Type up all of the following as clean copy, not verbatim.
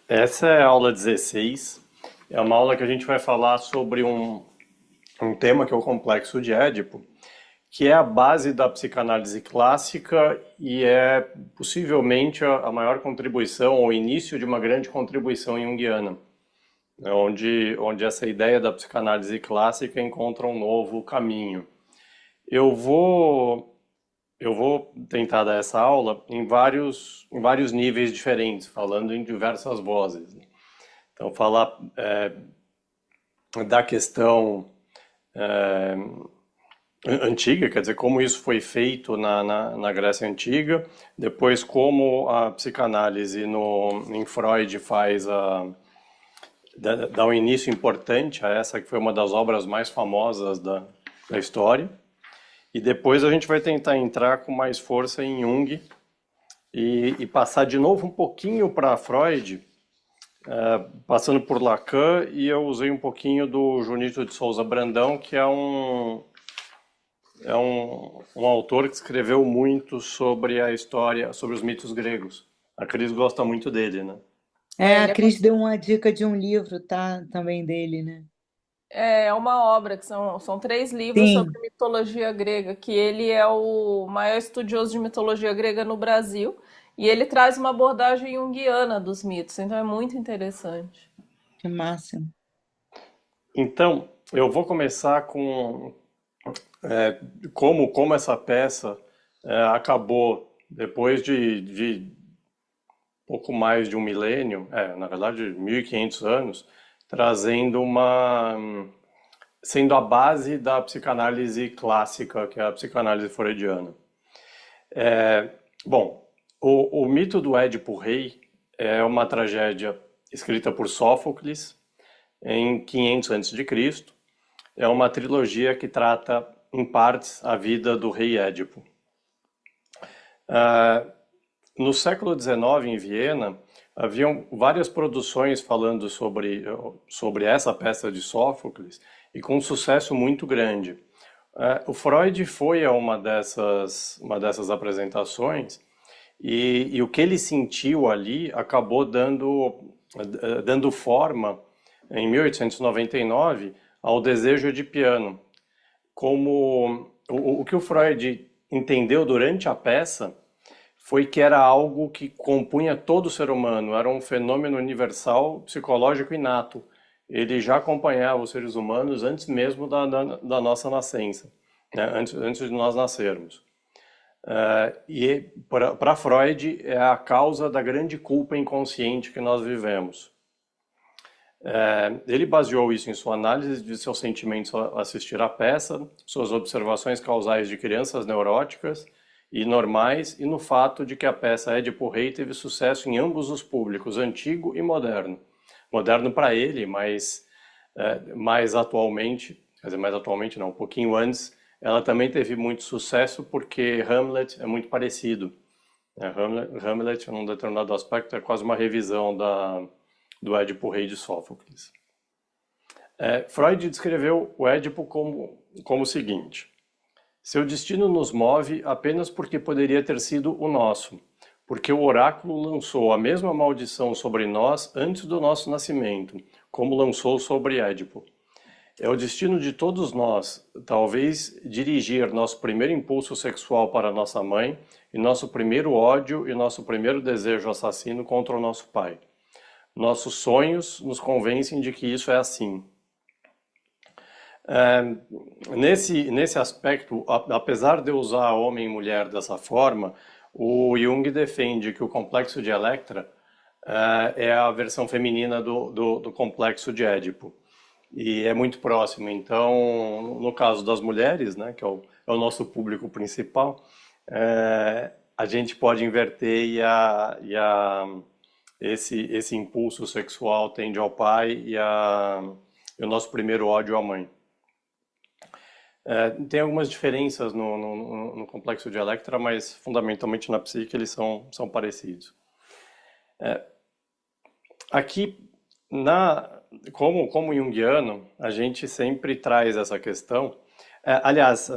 Essa é a aula 16. É uma aula que a gente vai falar sobre um tema que é o complexo de Édipo, que é a base da psicanálise clássica e é possivelmente a maior contribuição, ou o início de uma grande contribuição junguiana, né, onde essa ideia da psicanálise clássica encontra um novo caminho. Eu vou, eu vou tentar dar essa aula em vários níveis diferentes, falando em diversas vozes, né? Então, falar da questão antiga, quer dizer, como isso foi feito na Grécia Antiga, depois como a psicanálise em Freud dá um início importante a essa que foi uma das obras mais famosas da história, e depois a gente vai tentar entrar com mais força em Jung e passar de novo um pouquinho para Freud, passando por Lacan, e eu usei um pouquinho do Junito de Souza Brandão, que é um autor que escreveu muito sobre a história, sobre os mitos gregos. A Cris gosta muito dele, né? É, A ele Cris deu uma dica de um livro, tá? Também dele, né? é uma obra que são três livros sobre Sim, mitologia grega, que ele é o maior estudioso de mitologia grega no Brasil, e ele traz uma abordagem junguiana dos mitos, então é muito interessante. que máximo. Então, eu vou começar com como essa peça acabou depois de pouco mais de um milênio, na verdade 1500 anos, trazendo sendo a base da psicanálise clássica, que é a psicanálise freudiana. Bom, o mito do Édipo Rei é uma tragédia escrita por Sófocles em 500 a.C. É uma trilogia que trata, em partes, a vida do rei Édipo. No século XIX, em Viena, haviam várias produções falando sobre essa peça de Sófocles e com um sucesso muito grande. O Freud foi a uma dessas apresentações e o que ele sentiu ali acabou dando forma, em 1899, ao desejo de piano. Como o que o Freud entendeu durante a peça foi que era algo que compunha todo o ser humano, era um fenômeno universal, psicológico inato. Ele já acompanhava os seres humanos antes mesmo da nossa nascença, né? Antes de nós nascermos. E para Freud é a causa da grande culpa inconsciente que nós vivemos. Ele baseou isso em sua análise de seus sentimentos ao assistir à peça, suas observações causais de crianças neuróticas e normais, e no fato de que a peça Édipo Rei teve sucesso em ambos os públicos, antigo e moderno. Moderno para ele, mas mais atualmente, quer dizer, mais atualmente não, um pouquinho antes, ela também teve muito sucesso porque Hamlet é muito parecido. Hamlet, num determinado aspecto, é quase uma revisão do Édipo Rei de Sófocles. Freud descreveu o Édipo como o seguinte: seu destino nos move apenas porque poderia ter sido o nosso, porque o oráculo lançou a mesma maldição sobre nós antes do nosso nascimento, como lançou sobre Édipo. É o destino de todos nós, talvez, dirigir nosso primeiro impulso sexual para nossa mãe, e nosso primeiro ódio e nosso primeiro desejo assassino contra o nosso pai. Nossos sonhos nos convencem de que isso é assim. Nesse aspecto, apesar de eu usar homem e mulher dessa forma, o Jung defende que o complexo de Electra é a versão feminina do complexo de Édipo. E é muito próximo. Então, no caso das mulheres, né, que é o nosso público principal, a gente pode inverter esse impulso sexual tende ao pai e o nosso primeiro ódio à mãe. Tem algumas diferenças no complexo de Electra, mas fundamentalmente na psique eles são parecidos. Aqui, como junguiano, a gente sempre traz essa questão. Aliás,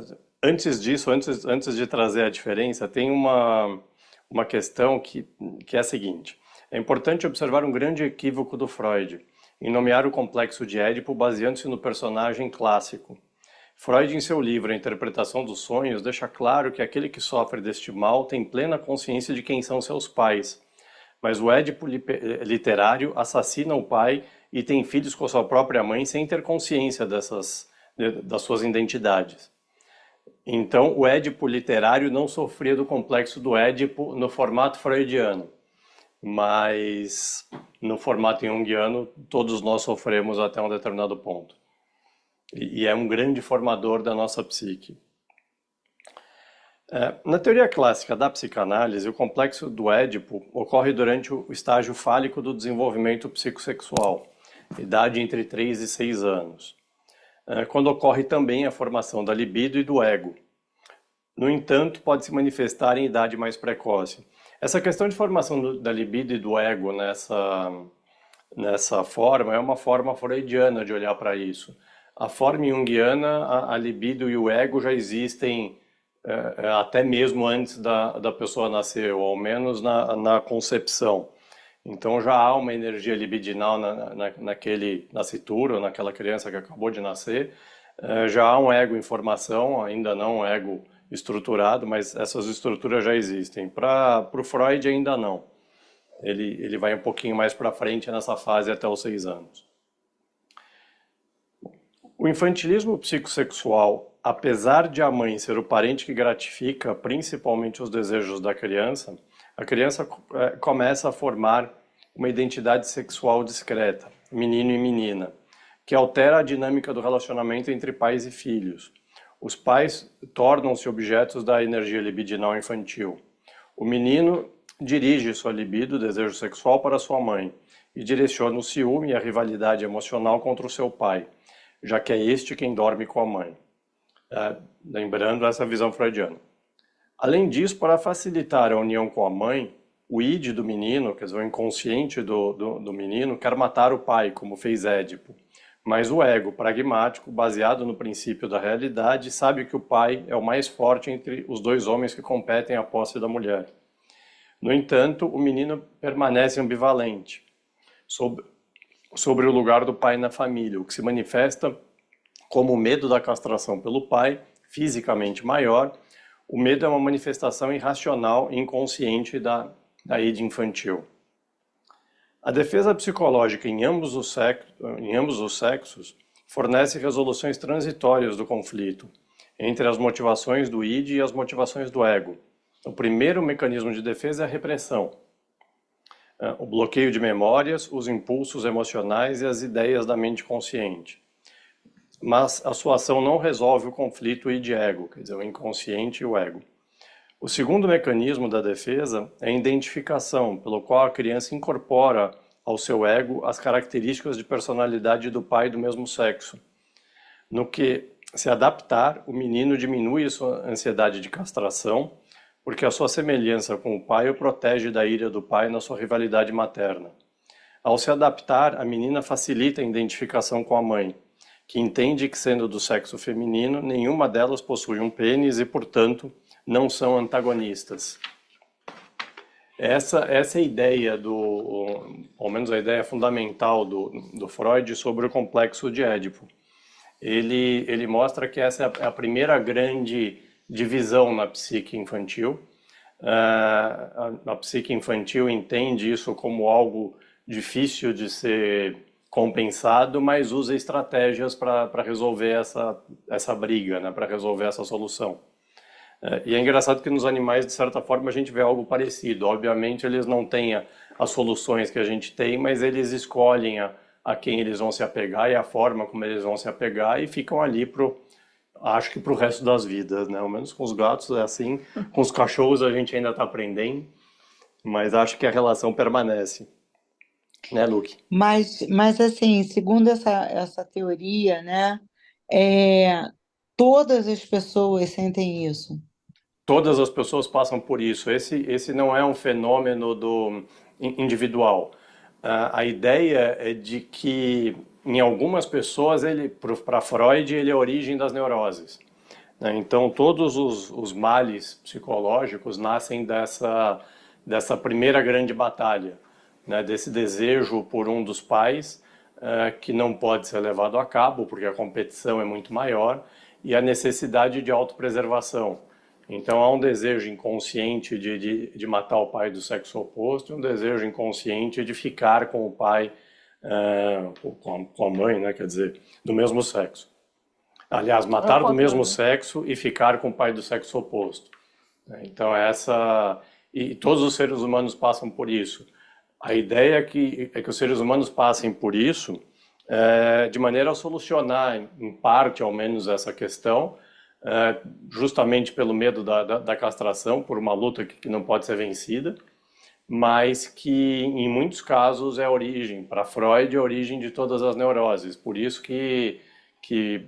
antes disso, antes de trazer a diferença, tem uma questão que é a seguinte. É importante observar um grande equívoco do Freud, em nomear o complexo de Édipo baseando-se no personagem clássico. Freud, em seu livro A Interpretação dos Sonhos, deixa claro que aquele que sofre deste mal tem plena consciência de quem são seus pais, mas o Édipo literário assassina o pai e tem filhos com a sua própria mãe sem ter consciência das suas identidades. Então, o Édipo literário não sofria do complexo do Édipo no formato freudiano, mas no formato junguiano todos nós sofremos até um determinado ponto. E é um grande formador da nossa psique. Na teoria clássica da psicanálise, o complexo do Édipo ocorre durante o estágio fálico do desenvolvimento psicossexual, idade entre 3 e 6 anos, quando ocorre também a formação da libido e do ego. No entanto, pode se manifestar em idade mais precoce. Essa questão de formação da libido e do ego nessa forma é uma forma freudiana de olhar para isso. A forma junguiana, a libido e o ego já existem até mesmo antes da pessoa nascer, ou ao menos na concepção. Então já há uma energia libidinal naquele nascituro, ou naquela criança que acabou de nascer. Já há um ego em formação, ainda não um ego estruturado, mas essas estruturas já existem. Para o Freud ainda não. Ele vai um pouquinho mais para frente nessa fase até os 6 anos. O infantilismo psicossexual, apesar de a mãe ser o parente que gratifica principalmente os desejos da criança, a criança começa a formar uma identidade sexual discreta, menino e menina, que altera a dinâmica do relacionamento entre pais e filhos. Os pais tornam-se objetos da energia libidinal infantil. O menino dirige sua libido, desejo sexual, para sua mãe e direciona o ciúme e a rivalidade emocional contra o seu pai, já que é este quem dorme com a mãe. Lembrando essa visão freudiana. Além disso, para facilitar a união com a mãe, o id do menino, quer dizer, o inconsciente do menino, quer matar o pai, como fez Édipo. Mas o ego pragmático, baseado no princípio da realidade, sabe que o pai é o mais forte entre os dois homens que competem à posse da mulher. No entanto, o menino permanece ambivalente sobre o lugar do pai na família, o que se manifesta como o medo da castração pelo pai, fisicamente maior. O medo é uma manifestação irracional e inconsciente da id infantil. A defesa psicológica em ambos os sexos fornece resoluções transitórias do conflito entre as motivações do id e as motivações do ego. O primeiro mecanismo de defesa é a repressão, o bloqueio de memórias, os impulsos emocionais e as ideias da mente consciente. Mas a sua ação não resolve o conflito id-ego, quer dizer, o inconsciente e o ego. O segundo mecanismo da defesa é a identificação, pelo qual a criança incorpora ao seu ego as características de personalidade do pai do mesmo sexo. No que se adaptar, o menino diminui sua ansiedade de castração, porque a sua semelhança com o pai o protege da ira do pai na sua rivalidade materna. Ao se adaptar, a menina facilita a identificação com a mãe, que entende que, sendo do sexo feminino, nenhuma delas possui um pênis e, portanto, não são antagonistas. Essa é a ideia ao menos a ideia fundamental do Freud sobre o complexo de Édipo. Ele mostra que essa é a primeira grande divisão na psique infantil. A psique infantil entende isso como algo difícil de ser compensado, mas usa estratégias para resolver essa briga, né, para resolver essa solução. E é engraçado que nos animais, de certa forma, a gente vê algo parecido. Obviamente, eles não têm as soluções que a gente tem, mas eles escolhem a quem eles vão se apegar e a forma como eles vão se apegar e ficam ali acho que para o resto das vidas, né? Ao menos com os gatos é assim. Com os cachorros a gente ainda está aprendendo, mas acho que a relação permanece. Né, Luke? Mas assim, segundo essa teoria, né, todas as pessoas sentem isso. Todas as pessoas passam por isso. Esse não é um fenômeno individual. A ideia é de que, em algumas pessoas, para Freud, ele é a origem das neuroses. Então, todos os males psicológicos nascem dessa primeira grande batalha. né, desse desejo por um dos pais, que não pode ser levado a cabo, porque a competição é muito maior, e a necessidade de autopreservação. Então há um desejo inconsciente de matar o pai do sexo oposto, e um desejo inconsciente de ficar com o pai, com a mãe, né, quer dizer, do mesmo sexo. Aliás, É o matar do mesmo contrário. sexo e ficar com o pai do sexo oposto, né? Então essa e todos os seres humanos passam por isso. A ideia é que os seres humanos passem por isso de maneira a solucionar, em parte ao menos, essa questão, justamente pelo medo da castração, por uma luta que não pode ser vencida, mas que em muitos casos é a origem, para Freud, é a origem de todas as neuroses. Por isso que, que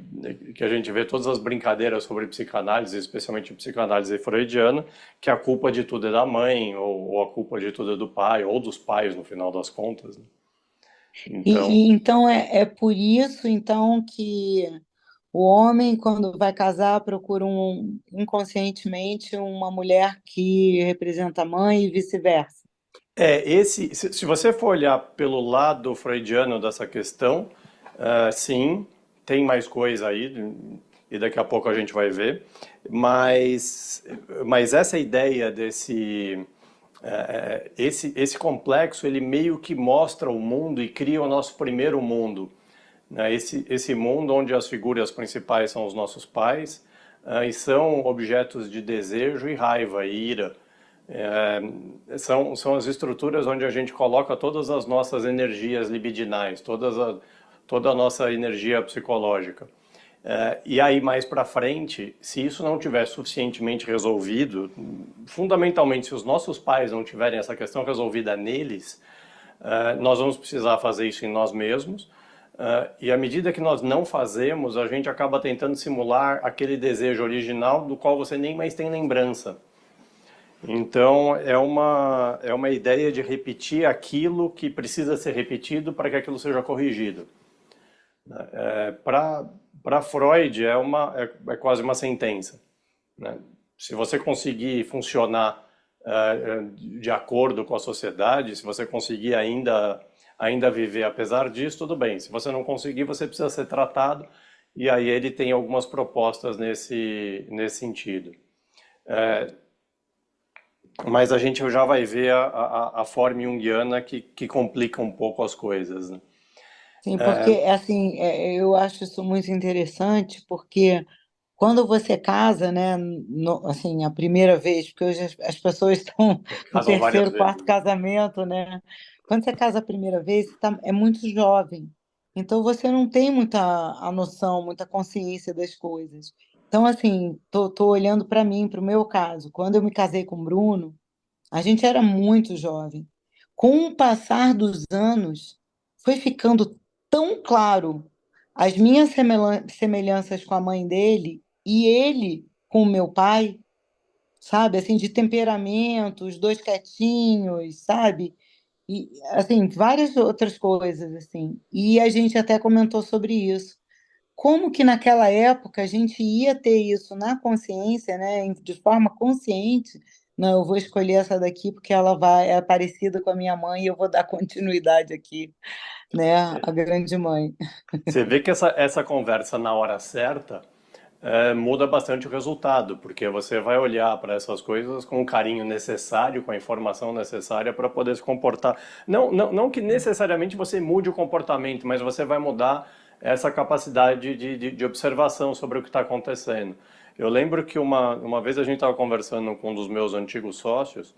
a gente vê todas as brincadeiras sobre psicanálise, especialmente psicanálise freudiana, que a culpa de tudo é da mãe, ou a culpa de tudo é do pai, ou dos pais, no final das contas, né? Então, Então é por isso então que o homem, quando vai casar, procura inconscientemente uma mulher que representa a mãe e vice-versa. se você for olhar pelo lado freudiano dessa questão, sim, tem mais coisa aí, e daqui a pouco a gente vai ver, mas essa ideia esse complexo, ele meio que mostra o mundo e cria o nosso primeiro mundo, né? Esse mundo onde as figuras principais são os nossos pais, e são objetos de desejo e raiva e ira. São as estruturas onde a gente coloca todas as nossas energias libidinais, toda a nossa energia psicológica. E aí, mais para frente, se isso não tiver suficientemente resolvido, fundamentalmente, se os nossos pais não tiverem essa questão resolvida neles, nós vamos precisar fazer isso em nós mesmos. E à medida que nós não fazemos, a gente acaba tentando simular aquele desejo original do qual você nem mais tem lembrança. Então, é uma ideia de repetir aquilo que precisa ser repetido para que aquilo seja corrigido. Para Freud, é quase uma sentença, né? Se você conseguir funcionar de acordo com a sociedade, se você conseguir ainda viver apesar disso, tudo bem. Se você não conseguir, você precisa ser tratado, e aí ele tem algumas propostas nesse sentido. Mas a gente já vai ver a forma junguiana que complica um pouco as coisas, né? Sim, porque assim, eu acho isso muito interessante, porque quando você casa, né, assim, a primeira vez, porque hoje as pessoas estão no Casam várias terceiro, vezes. quarto casamento, né? Quando você casa a primeira vez, é muito jovem. Então você não tem muita a noção, muita consciência das coisas. Então, assim, tô olhando para mim, para o meu caso. Quando eu me casei com o Bruno, a gente era muito jovem. Com o passar dos anos, foi ficando tão claro as minhas semelhanças com a mãe dele e ele com o meu pai, sabe? Assim, de temperamento, os dois quietinhos, sabe? E, assim, várias outras coisas, assim. E a gente até comentou sobre isso. Como que naquela época a gente ia ter isso na consciência, né, de forma consciente? Não, eu vou escolher essa daqui porque é parecida com a minha mãe e eu vou dar continuidade aqui, né, a grande mãe. Você vê que essa conversa na hora certa muda bastante o resultado, porque você vai olhar para essas coisas com o carinho necessário, com a informação necessária para poder se comportar. Não que necessariamente você mude o comportamento, mas você vai mudar essa capacidade de observação sobre o que está acontecendo. Eu lembro que uma vez a gente estava conversando com um dos meus antigos sócios,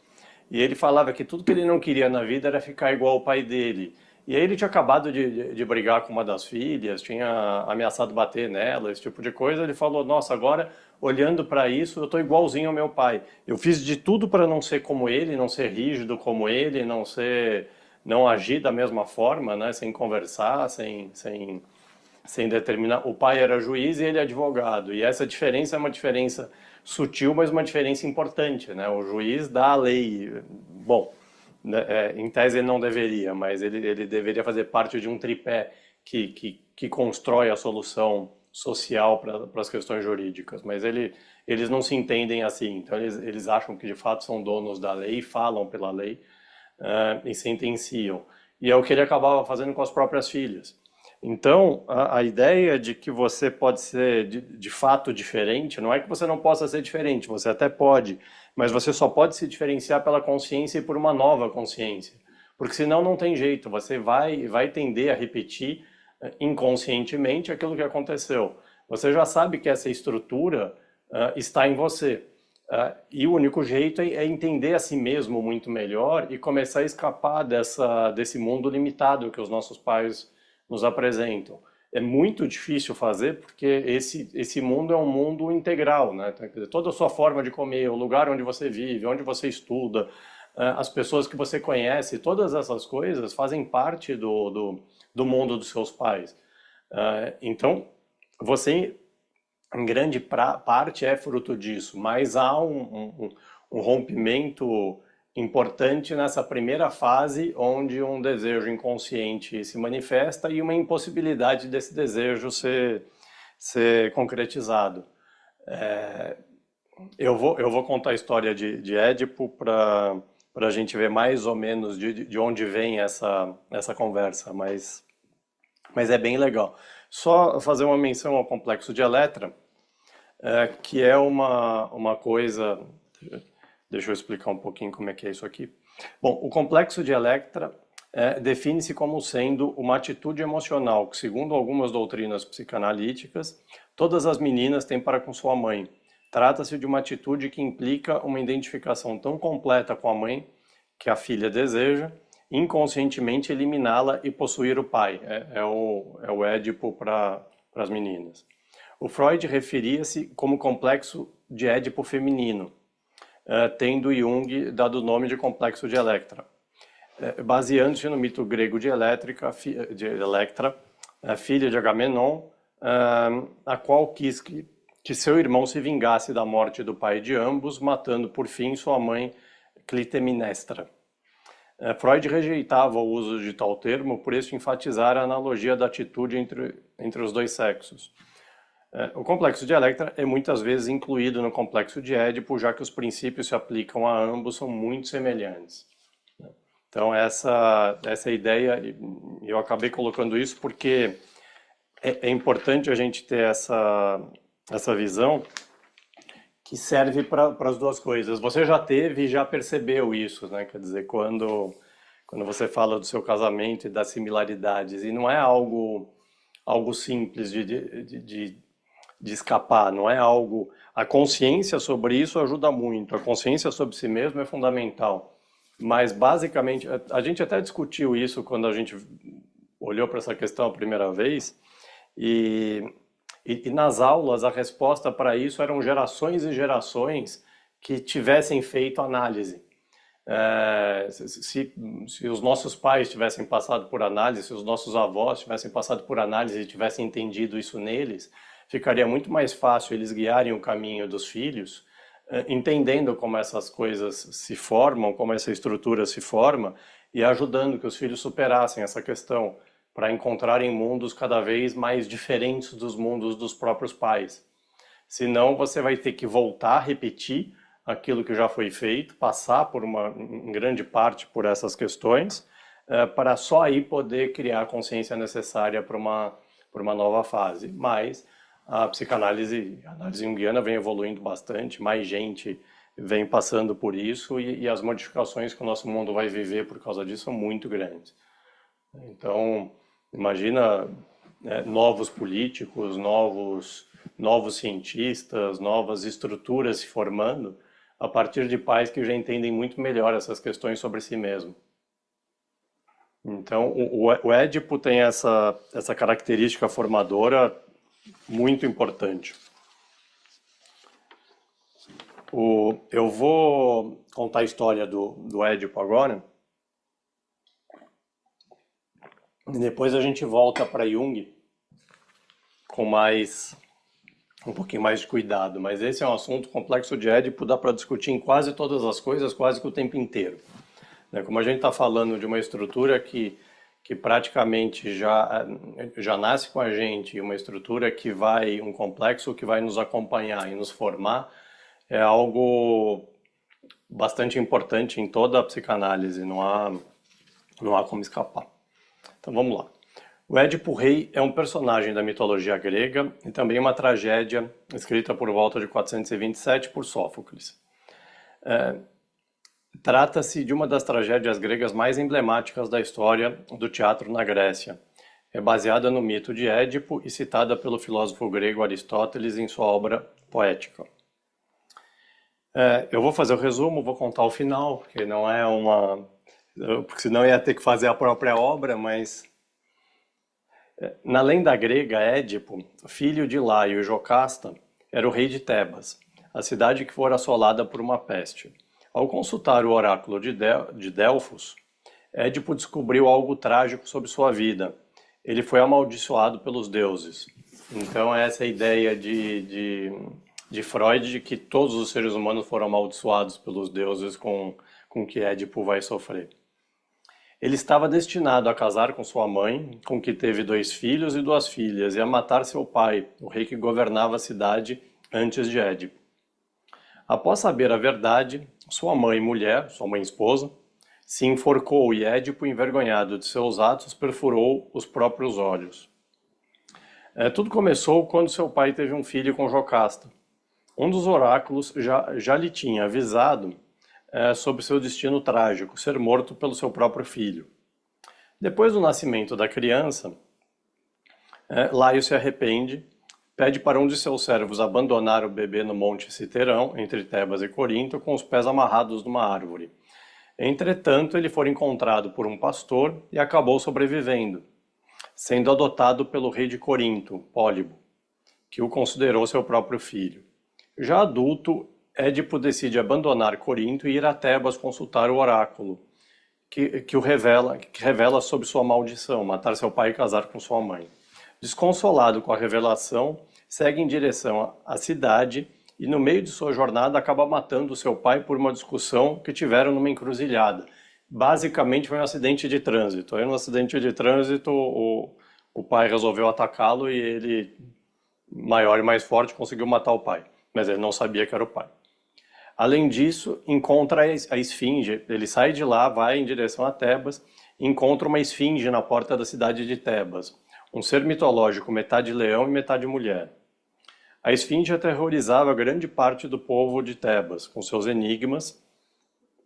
e ele falava que tudo que ele não queria na vida era ficar igual ao pai dele. E aí ele tinha acabado de brigar com uma das filhas, tinha ameaçado bater nela, esse tipo de coisa. Ele falou: Nossa, agora olhando para isso, eu estou igualzinho ao meu pai. Eu fiz de tudo para não ser como ele, não ser rígido como ele, não agir da mesma forma, né? Sem conversar, sem determinar. O pai era juiz e ele é advogado. E essa diferença é uma diferença sutil, mas uma diferença importante, né? O juiz dá a lei. Bom, né, em tese ele não deveria, mas ele deveria fazer parte de um tripé que constrói a solução social para as questões jurídicas. Mas eles não se entendem assim. Então eles acham que de fato são donos da lei, falam pela lei, e sentenciam. E é o que ele acabava fazendo com as próprias filhas. Então, a ideia de que você pode ser de fato diferente, não é que você não possa ser diferente, você até pode, mas você só pode se diferenciar pela consciência e por uma nova consciência. Porque senão não tem jeito, você vai tender a repetir inconscientemente aquilo que aconteceu. Você já sabe que essa estrutura está em você. E o único jeito é entender a si mesmo muito melhor e começar a escapar desse mundo limitado que os nossos pais nos apresentam. É muito difícil fazer porque esse mundo é um mundo integral, né? Então, quer dizer, toda a sua forma de comer, o lugar onde você vive, onde você estuda, as pessoas que você conhece, todas essas coisas fazem parte do mundo dos seus pais. Então, você, em grande parte, é fruto disso, mas há um rompimento importante nessa primeira fase, onde um desejo inconsciente se manifesta e uma impossibilidade desse desejo ser concretizado. Eu vou contar a história de Édipo para a gente ver mais ou menos de onde vem essa conversa, mas é bem legal. Só fazer uma menção ao complexo de Eletra, que é uma coisa. Deixa eu explicar um pouquinho como é que é isso aqui. Bom, o complexo de Electra define-se como sendo uma atitude emocional que, segundo algumas doutrinas psicanalíticas, todas as meninas têm para com sua mãe. Trata-se de uma atitude que implica uma identificação tão completa com a mãe que a filha deseja, inconscientemente eliminá-la e possuir o pai. É o Édipo para as meninas. O Freud referia-se como complexo de Édipo feminino, tendo Jung dado o nome de complexo de Electra. Baseando-se no mito grego de Electra, filha de Agamenon, a qual quis que seu irmão se vingasse da morte do pai de ambos, matando por fim sua mãe Clitemnestra. Freud rejeitava o uso de tal termo, por isso enfatizar a analogia da atitude entre os dois sexos. O complexo de Electra é muitas vezes incluído no complexo de Édipo, já que os princípios se aplicam a ambos, são muito semelhantes. Então essa ideia, eu acabei colocando isso porque é importante a gente ter essa visão que serve para as duas coisas. Você já teve e já percebeu isso, né? Quer dizer, quando você fala do seu casamento e das similaridades, e não é algo simples de escapar, não é algo... A consciência sobre isso ajuda muito, a consciência sobre si mesmo é fundamental, mas basicamente, a gente até discutiu isso quando a gente olhou para essa questão a primeira vez, e nas aulas a resposta para isso eram gerações e gerações que tivessem feito análise. Se os nossos pais tivessem passado por análise, se os nossos avós tivessem passado por análise e tivessem entendido isso neles, ficaria muito mais fácil eles guiarem o caminho dos filhos, entendendo como essas coisas se formam, como essa estrutura se forma, e ajudando que os filhos superassem essa questão, para encontrarem mundos cada vez mais diferentes dos mundos dos próprios pais. Senão você vai ter que voltar a repetir aquilo que já foi feito, passar em grande parte por essas questões, para só aí poder criar a consciência necessária para uma nova fase. Mas a psicanálise, a análise junguiana vem evoluindo bastante, mais gente vem passando por isso e as modificações que o nosso mundo vai viver por causa disso são muito grandes. Então, imagina novos políticos, novos cientistas, novas estruturas se formando a partir de pais que já entendem muito melhor essas questões sobre si mesmo. Então, o Édipo tem essa característica formadora muito importante. Eu vou contar a história do Édipo agora, e depois a gente volta para Jung com um pouquinho mais de cuidado, mas esse é um assunto complexo de Édipo, dá para discutir em quase todas as coisas, quase que o tempo inteiro. Como a gente está falando de uma estrutura que praticamente já nasce com a gente, uma estrutura um complexo que vai nos acompanhar e nos formar, é algo bastante importante em toda a psicanálise, não há como escapar. Então vamos lá. O Édipo Rei é um personagem da mitologia grega e também uma tragédia escrita por volta de 427 por Sófocles. Trata-se de uma das tragédias gregas mais emblemáticas da história do teatro na Grécia. É baseada no mito de Édipo e citada pelo filósofo grego Aristóteles em sua obra Poética. Eu vou fazer o resumo, vou contar o final, porque não é porque senão ia ter que fazer a própria obra, mas... Na lenda grega, Édipo, filho de Laio e Jocasta, era o rei de Tebas, a cidade que fora assolada por uma peste. Ao consultar o oráculo de Delfos, Édipo descobriu algo trágico sobre sua vida. Ele foi amaldiçoado pelos deuses. Então essa é a ideia de Freud, de que todos os seres humanos foram amaldiçoados pelos deuses com que Édipo vai sofrer. Ele estava destinado a casar com sua mãe, com que teve 2 filhos e 2 filhas, e a matar seu pai, o rei que governava a cidade antes de Édipo. Após saber a verdade, sua mãe mulher, sua mãe esposa, se enforcou e Édipo, envergonhado de seus atos, perfurou os próprios olhos. Tudo começou quando seu pai teve um filho com Jocasta. Um dos oráculos já lhe tinha avisado sobre seu destino trágico, ser morto pelo seu próprio filho. Depois do nascimento da criança, Laio se arrepende, pede para um de seus servos abandonar o bebê no Monte Citerão, entre Tebas e Corinto, com os pés amarrados numa árvore. Entretanto, ele foi encontrado por um pastor e acabou sobrevivendo, sendo adotado pelo rei de Corinto, Pólibo, que o considerou seu próprio filho. Já adulto, Édipo decide abandonar Corinto e ir a Tebas consultar o oráculo, que revela sobre sua maldição, matar seu pai e casar com sua mãe. Desconsolado com a revelação, segue em direção à cidade e no meio de sua jornada acaba matando seu pai por uma discussão que tiveram numa encruzilhada. Basicamente foi um acidente de trânsito. Aí no acidente de trânsito o pai resolveu atacá-lo e ele, maior e mais forte, conseguiu matar o pai. Mas ele não sabia que era o pai. Além disso, encontra a esfinge. Ele sai de lá, vai em direção a Tebas, e encontra uma esfinge na porta da cidade de Tebas. Um ser mitológico, metade leão e metade mulher. A esfinge aterrorizava grande parte do povo de Tebas, com seus enigmas,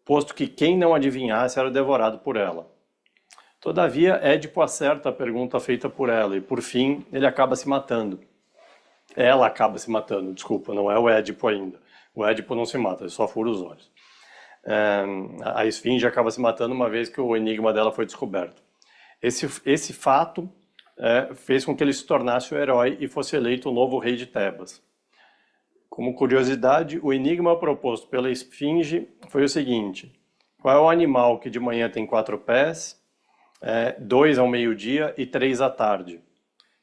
posto que quem não adivinhasse era devorado por ela. Todavia, Édipo acerta a pergunta feita por ela, e por fim, ele acaba se matando. Ela acaba se matando, desculpa, não é o Édipo ainda. O Édipo não se mata, ele só fura os olhos. A esfinge acaba se matando uma vez que o enigma dela foi descoberto. Esse fato fez com que ele se tornasse o herói e fosse eleito o novo rei de Tebas. Como curiosidade, o enigma proposto pela esfinge foi o seguinte: qual é o animal que de manhã tem 4 pés, 2 ao meio-dia e 3 à tarde?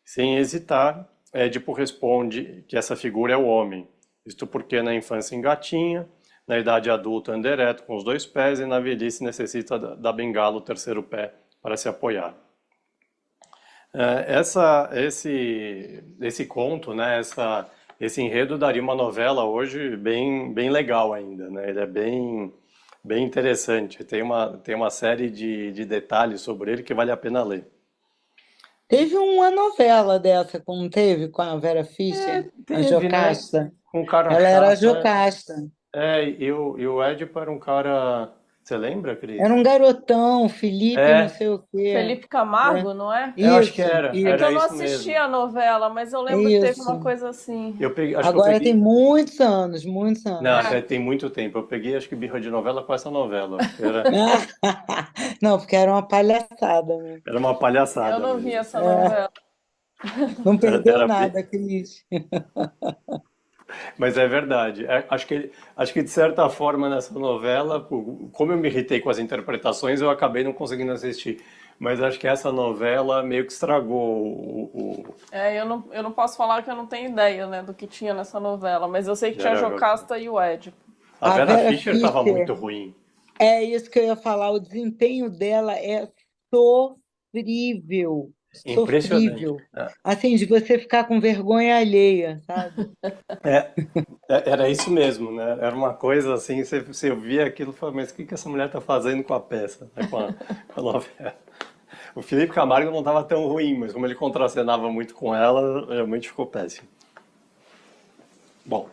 Sem hesitar, Édipo responde que essa figura é o homem. Isto porque na infância engatinha, na idade adulta anda ereto com os 2 pés e na velhice necessita da bengala, o 3º pé, para se apoiar. Esse conto, né, esse enredo daria uma novela hoje bem legal ainda, né? Ele é bem interessante, tem uma série de detalhes sobre ele que vale a pena ler. Teve uma novela dessa, como teve com a Vera Fischer, a Teve, né? Jocasta. Com um cara Ela era a chato, Jocasta. e o Édipo era um cara... Você lembra, Cris? Era um garotão, Felipe, não sei o quê. Felipe Camargo, não é? Eu acho que era. Isso. Era Eu não isso assisti mesmo. a novela, mas eu lembro que teve uma Isso. coisa assim. Acho que eu Agora peguei... tem muitos anos, muitos anos. Não, tem muito tempo. Eu peguei, acho que birra de novela com essa novela. Não, porque era uma palhaçada, né? Era uma palhaçada Eu não vi mesmo. essa novela. Não perdeu Era nada, Cris. Mas é verdade. Acho que de certa forma nessa novela, como eu me irritei com as interpretações, eu acabei não conseguindo assistir. Mas acho que essa novela meio que estragou Eu não posso falar que eu não tenho ideia, né, do que tinha nessa novela, mas eu sei que tinha a Jocasta e o Édipo. A Vera Vera Fischer estava muito ruim. É isso que eu ia falar, o desempenho dela é sofrível. Impressionante. sofrível, assim, de você ficar com vergonha alheia, sabe? É, era isso mesmo, né? Era uma coisa assim, você via aquilo e falava, mas o que que essa mulher está fazendo com a peça, né? Com a novela. O Felipe Camargo não estava tão ruim, mas como ele contracenava muito com ela, realmente ficou péssimo. Bom,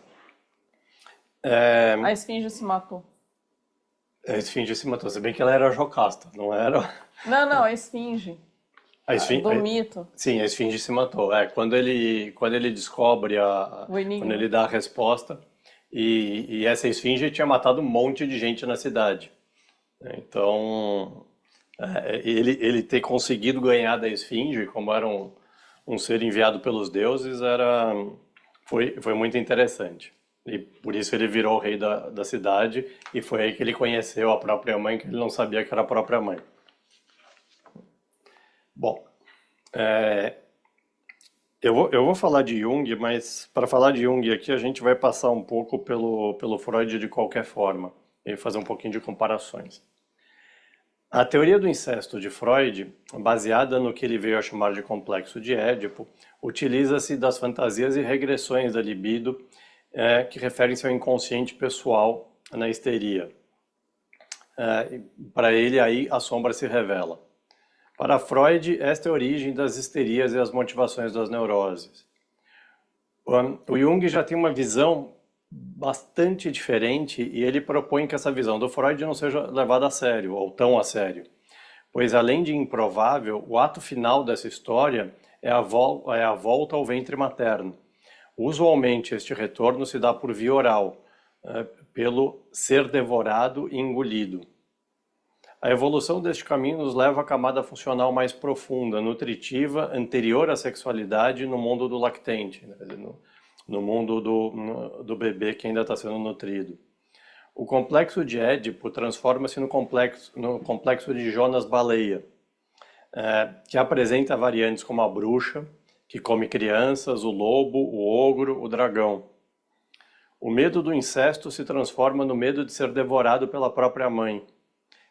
A esfinge se matou. a Esfinge se matou, se bem que ela era Jocasta, não era... Não, não, a esfinge. A Esfinge, Do mito. sim, a Esfinge se matou. É, quando ele descobre O quando enigma. ele dá a resposta, e essa Esfinge tinha matado um monte de gente na cidade. Então, ele ter conseguido ganhar da Esfinge, como era um ser enviado pelos deuses, foi muito interessante. E por isso ele virou o rei da cidade, e foi aí que ele conheceu a própria mãe, que ele não sabia que era a própria mãe. Bom, eu vou falar de Jung, mas para falar de Jung aqui a gente vai passar um pouco pelo Freud de qualquer forma e fazer um pouquinho de comparações. A teoria do incesto de Freud, baseada no que ele veio a chamar de complexo de Édipo, utiliza-se das fantasias e regressões da libido que referem-se ao inconsciente pessoal na histeria. Para ele, aí a sombra se revela. Para Freud, esta é a origem das histerias e as motivações das neuroses. O Jung já tem uma visão bastante diferente e ele propõe que essa visão do Freud não seja levada a sério, ou tão a sério. Pois, além de improvável, o ato final dessa história é a volta ao ventre materno. Usualmente, este retorno se dá por via oral, pelo ser devorado e engolido. A evolução deste caminho nos leva à camada funcional mais profunda, nutritiva, anterior à sexualidade no mundo do lactente, né? No mundo do bebê que ainda está sendo nutrido. O complexo de Édipo transforma-se no complexo de Jonas-Baleia, que apresenta variantes como a bruxa, que come crianças, o lobo, o ogro, o dragão. O medo do incesto se transforma no medo de ser devorado pela própria mãe.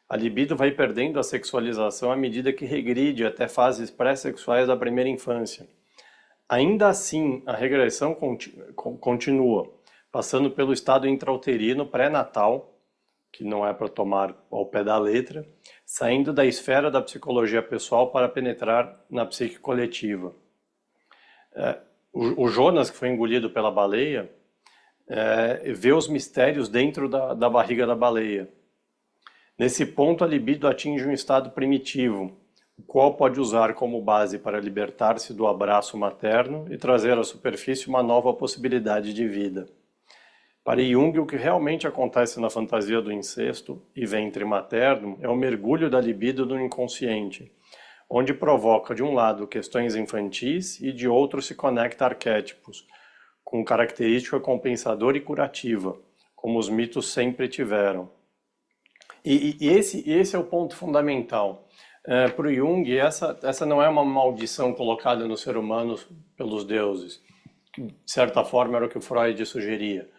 A libido vai perdendo a sexualização à medida que regride até fases pré-sexuais da primeira infância. Ainda assim, a regressão continua, passando pelo estado intrauterino pré-natal, que não é para tomar ao pé da letra, saindo da esfera da psicologia pessoal para penetrar na psique coletiva. O Jonas, que foi engolido pela baleia, vê os mistérios dentro da barriga da baleia. Nesse ponto, a libido atinge um estado primitivo, o qual pode usar como base para libertar-se do abraço materno e trazer à superfície uma nova possibilidade de vida. Para Jung, o que realmente acontece na fantasia do incesto e ventre materno é o mergulho da libido no inconsciente, onde provoca, de um lado, questões infantis e, de outro, se conecta a arquétipos, com característica compensadora e curativa, como os mitos sempre tiveram. E esse é o ponto fundamental. Para o Jung, essa não é uma maldição colocada no ser humano pelos deuses, que de certa forma era o que o Freud sugeria,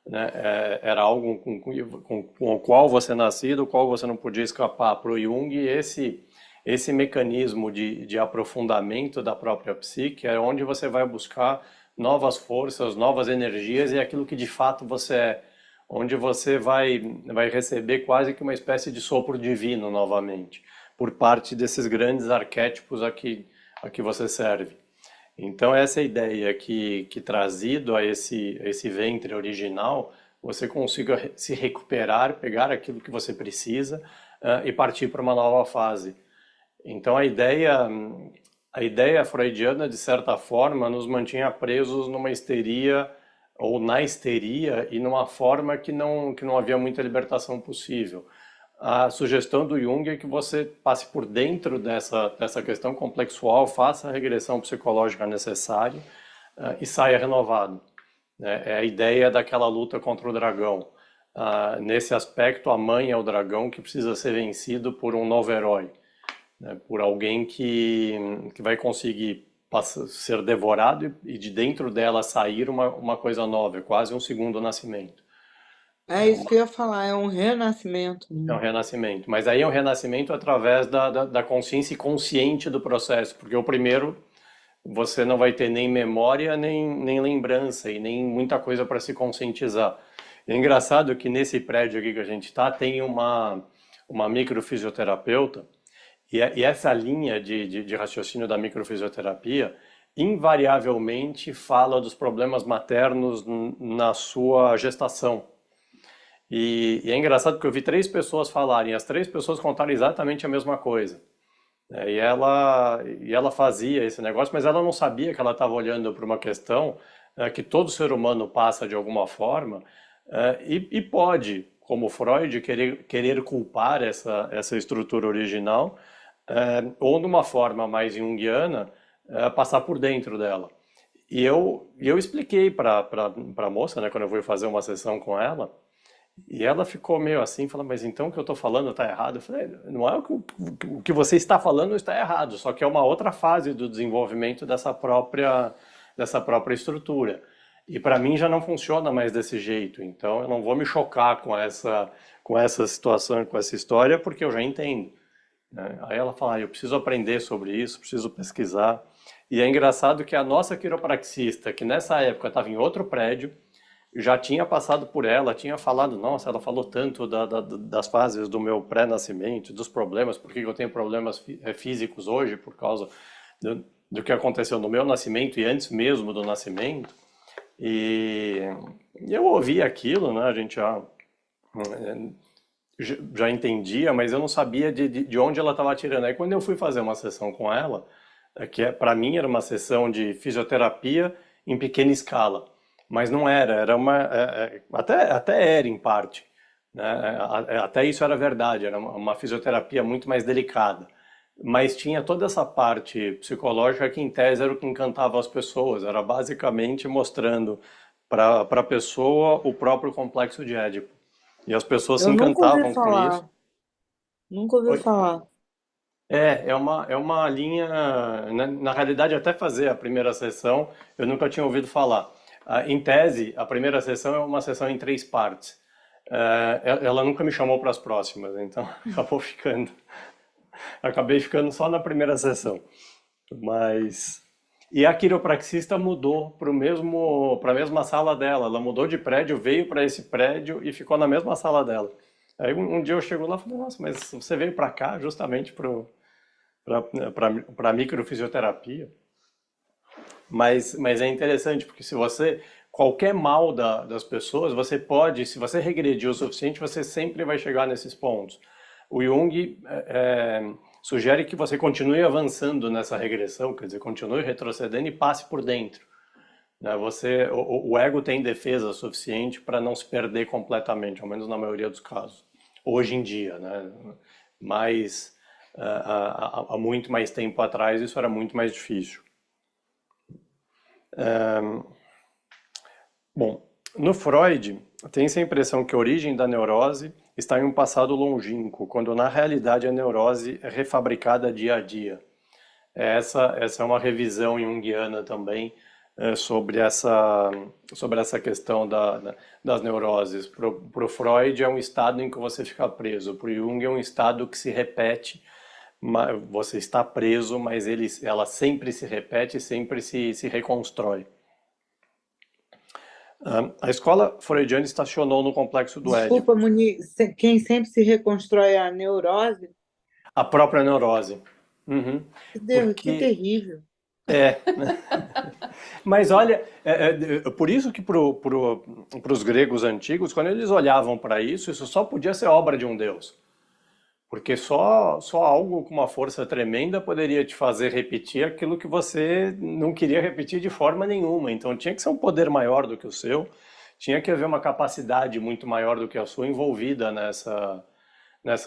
né? Era algo com o qual você é nascido, o qual você não podia escapar. Para o Jung, esse mecanismo de aprofundamento da própria psique é onde você vai buscar novas forças, novas energias e aquilo que de fato você é, onde você vai receber quase que uma espécie de sopro divino novamente, por parte desses grandes arquétipos a que você serve. Então essa é a ideia que trazido a esse ventre original, você consiga se recuperar, pegar aquilo que você precisa e partir para uma nova fase. Então a ideia freudiana, de certa forma, nos mantinha presos numa histeria ou na histeria e numa forma que não havia muita libertação possível. A sugestão do Jung é que você passe por dentro dessa questão complexual, faça a regressão psicológica necessária e saia renovado. É a ideia daquela luta contra o dragão. Nesse aspecto, a mãe é o dragão que precisa ser vencido por um novo herói, né? Por alguém que vai conseguir ser devorado e de dentro dela sair uma coisa nova, quase um segundo nascimento. É isso que eu ia falar, é um renascimento, É né? um renascimento. Mas aí é um renascimento através da consciência consciente do processo, porque o primeiro você não vai ter nem memória, nem lembrança e nem muita coisa para se conscientizar. É engraçado que nesse prédio aqui que a gente está, tem uma microfisioterapeuta, e essa linha de raciocínio da microfisioterapia invariavelmente fala dos problemas maternos na sua gestação. E é engraçado porque eu vi três pessoas falarem, as três pessoas contaram exatamente a mesma coisa. E ela fazia esse negócio, mas ela não sabia que ela estava olhando para uma questão que todo ser humano passa de alguma forma, e pode, como Freud, querer culpar essa estrutura original, ou numa forma mais junguiana, passar por dentro dela. E eu expliquei para a moça, né, quando eu fui fazer uma sessão com ela, e ela ficou meio assim, falando, mas então o que eu estou falando está errado? Eu falei, não é o que você está falando está errado, só que é uma outra fase do desenvolvimento dessa própria estrutura. E para mim já não funciona mais desse jeito, então eu não vou me chocar com essa situação, com essa história, porque eu já entendo, né? Aí ela fala, eu preciso aprender sobre isso, preciso pesquisar. E é engraçado que a nossa quiropraxista, que nessa época estava em outro prédio, já tinha passado por ela, tinha falado, nossa, ela falou tanto das fases do meu pré-nascimento, dos problemas, por que eu tenho problemas físicos hoje por causa do que aconteceu no meu nascimento e antes mesmo do nascimento. E eu ouvi aquilo, né, a gente já entendia, mas eu não sabia de onde ela estava tirando. Aí quando eu fui fazer uma sessão com ela, que para mim era uma sessão de fisioterapia em pequena escala, mas não era até era em parte, né? Até isso era verdade, era uma fisioterapia muito mais delicada, mas tinha toda essa parte psicológica que em tese era o que encantava as pessoas, era basicamente mostrando para a pessoa o próprio complexo de Édipo. E as pessoas se Eu nunca ouvi encantavam com isso. falar, nunca ouvi Oi? falar. É uma linha, na realidade, até fazer a primeira sessão, eu nunca tinha ouvido falar. Em tese, a primeira sessão é uma sessão em três partes. Ela nunca me chamou para as próximas, então acabei ficando só na primeira sessão. Mas e a quiropraxista mudou para a mesma sala dela. Ela mudou de prédio, veio para esse prédio e ficou na mesma sala dela. Aí um dia eu chego lá e falei, nossa, mas você veio para cá justamente para microfisioterapia. Mas é interessante, porque qualquer mal das pessoas, você pode, se você regredir o suficiente, você sempre vai chegar nesses pontos. O Jung sugere que você continue avançando nessa regressão, quer dizer, continue retrocedendo e passe por dentro, né? O ego tem defesa suficiente para não se perder completamente, ao menos na maioria dos casos, hoje em dia, né? Mas há muito mais tempo atrás isso era muito mais difícil. Bom, no Freud, tem-se a impressão que a origem da neurose está em um passado longínquo, quando na realidade a neurose é refabricada dia a dia. Essa é uma revisão junguiana também, sobre essa questão das neuroses. Para o Freud é um estado em que você fica preso, para o Jung é um estado que se repete, você está preso, mas ela sempre se repete, sempre se reconstrói. A escola freudiana estacionou no complexo do Desculpa, Édipo, Muniz, quem sempre se reconstrói é a neurose? a própria neurose. Uhum. Que, que Porque terrível. Mas olha, por isso que para os gregos antigos, quando eles olhavam para isso só podia ser obra de um deus. Porque só algo com uma força tremenda poderia te fazer repetir aquilo que você não queria repetir de forma nenhuma. Então tinha que ser um poder maior do que o seu, tinha que haver uma capacidade muito maior do que a sua envolvida nessa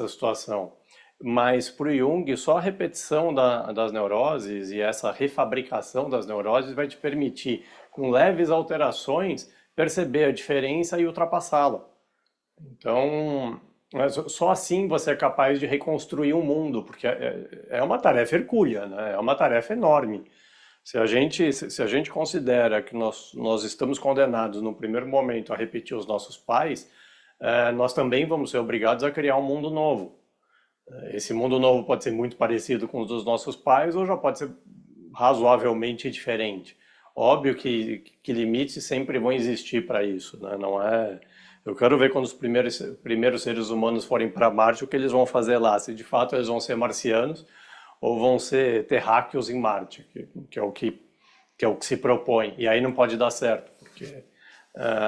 situação. Mas para o Jung, só a repetição das neuroses e essa refabricação das neuroses vai te permitir, com leves alterações, perceber a diferença e ultrapassá-la. Então, só assim você é capaz de reconstruir um mundo, porque é uma tarefa hercúlea, né? É uma tarefa enorme. Se a gente considera que nós estamos condenados no primeiro momento a repetir os nossos pais, nós também vamos ser obrigados a criar um mundo novo. Esse mundo novo pode ser muito parecido com os dos nossos pais ou já pode ser razoavelmente diferente. Óbvio que limites sempre vão existir para isso, né? Não é. Eu quero ver quando os primeiros seres humanos forem para Marte, o que eles vão fazer lá. Se de fato eles vão ser marcianos ou vão ser terráqueos em Marte, que é o que se propõe. E aí não pode dar certo, porque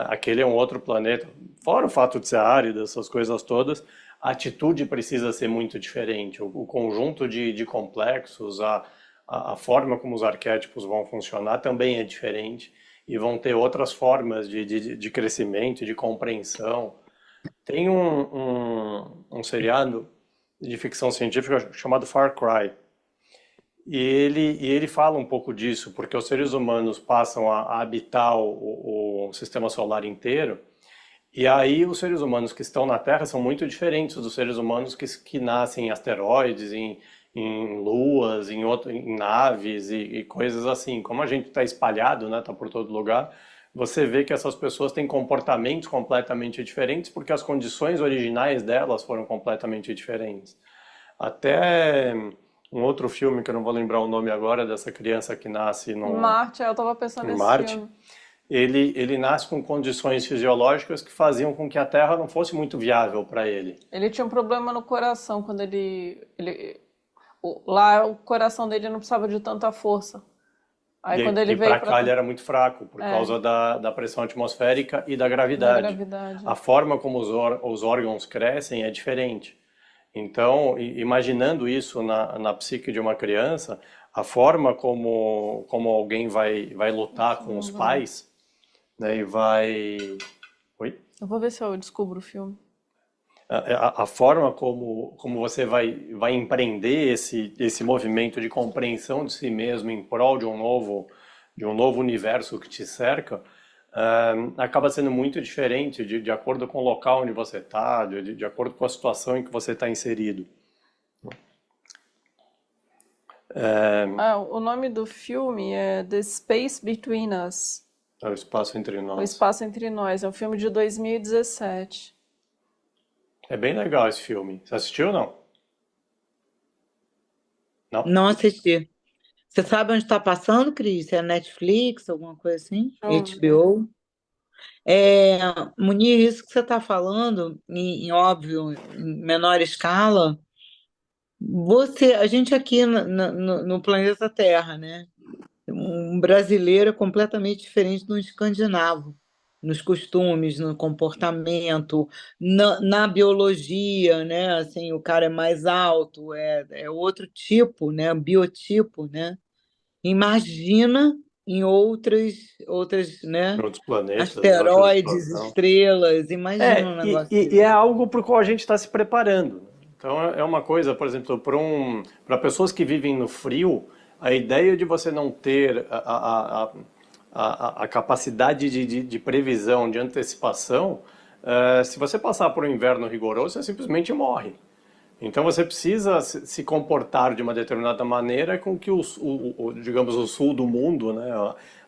aquele é um outro planeta. Fora o fato de ser árido, essas coisas todas, a atitude precisa ser muito diferente. O conjunto de complexos, a forma como os arquétipos vão funcionar também é diferente. E vão ter outras formas de crescimento, de compreensão. Tem um seriado de ficção científica chamado Far Cry. E ele fala um pouco disso, porque os seres humanos passam a habitar o sistema solar inteiro, e aí os seres humanos que estão na Terra são muito diferentes dos seres humanos que nascem em asteroides, em luas, em naves e coisas assim. Como a gente está espalhado, né, está por todo lugar, você vê que essas pessoas têm comportamentos completamente diferentes porque as condições originais delas foram completamente diferentes. Até um outro filme, que eu não vou lembrar o nome agora, dessa criança que nasce Marte, eu tava pensando em nesse Marte, filme. ele nasce com condições fisiológicas que faziam com que a Terra não fosse muito viável para ele. Ele tinha um problema no coração quando lá o coração dele não precisava de tanta força. Aí quando ele E veio para pra cá ele era muito fraco, por é, causa da pressão atmosférica e da da gravidade. gravidade. A forma como os órgãos crescem é diferente. Então, imaginando isso na psique de uma criança, a forma como alguém vai lutar Deixa eu com os lembrar. pais, né, e vai... Oi? Eu vou ver se eu descubro o filme. A forma como você vai empreender esse movimento de compreensão de si mesmo em prol de um novo universo que te cerca, acaba sendo muito diferente de acordo com o local onde você está, de acordo com a situação em que você está inserido. O nome do filme é The Space Between Us, É o espaço entre O nós. Espaço Entre Nós. É um filme de 2017. É bem legal esse filme. Você assistiu ou não? Não? Não assisti. Você sabe onde está passando, Cris? É Netflix, alguma coisa assim? Deixa eu ver. HBO? É, Munir, isso que você está falando, óbvio, em menor escala, a gente aqui no planeta Terra, né? Um brasileiro é completamente diferente do escandinavo, nos costumes, no comportamento, na biologia, né? Assim, o cara é mais alto, é outro tipo, né? Biotipo, né? Imagina em outras, Em né? outros planetas, em outra Asteroides, situação. estrelas, imagina um E, negócio e é desse. algo para o qual a gente está se preparando. Então é uma coisa, por exemplo, para pessoas que vivem no frio, a ideia de você não ter a capacidade de previsão, de antecipação, se você passar por um inverno rigoroso, você simplesmente morre. Então você precisa se comportar de uma determinada maneira com que digamos, o sul do mundo, né,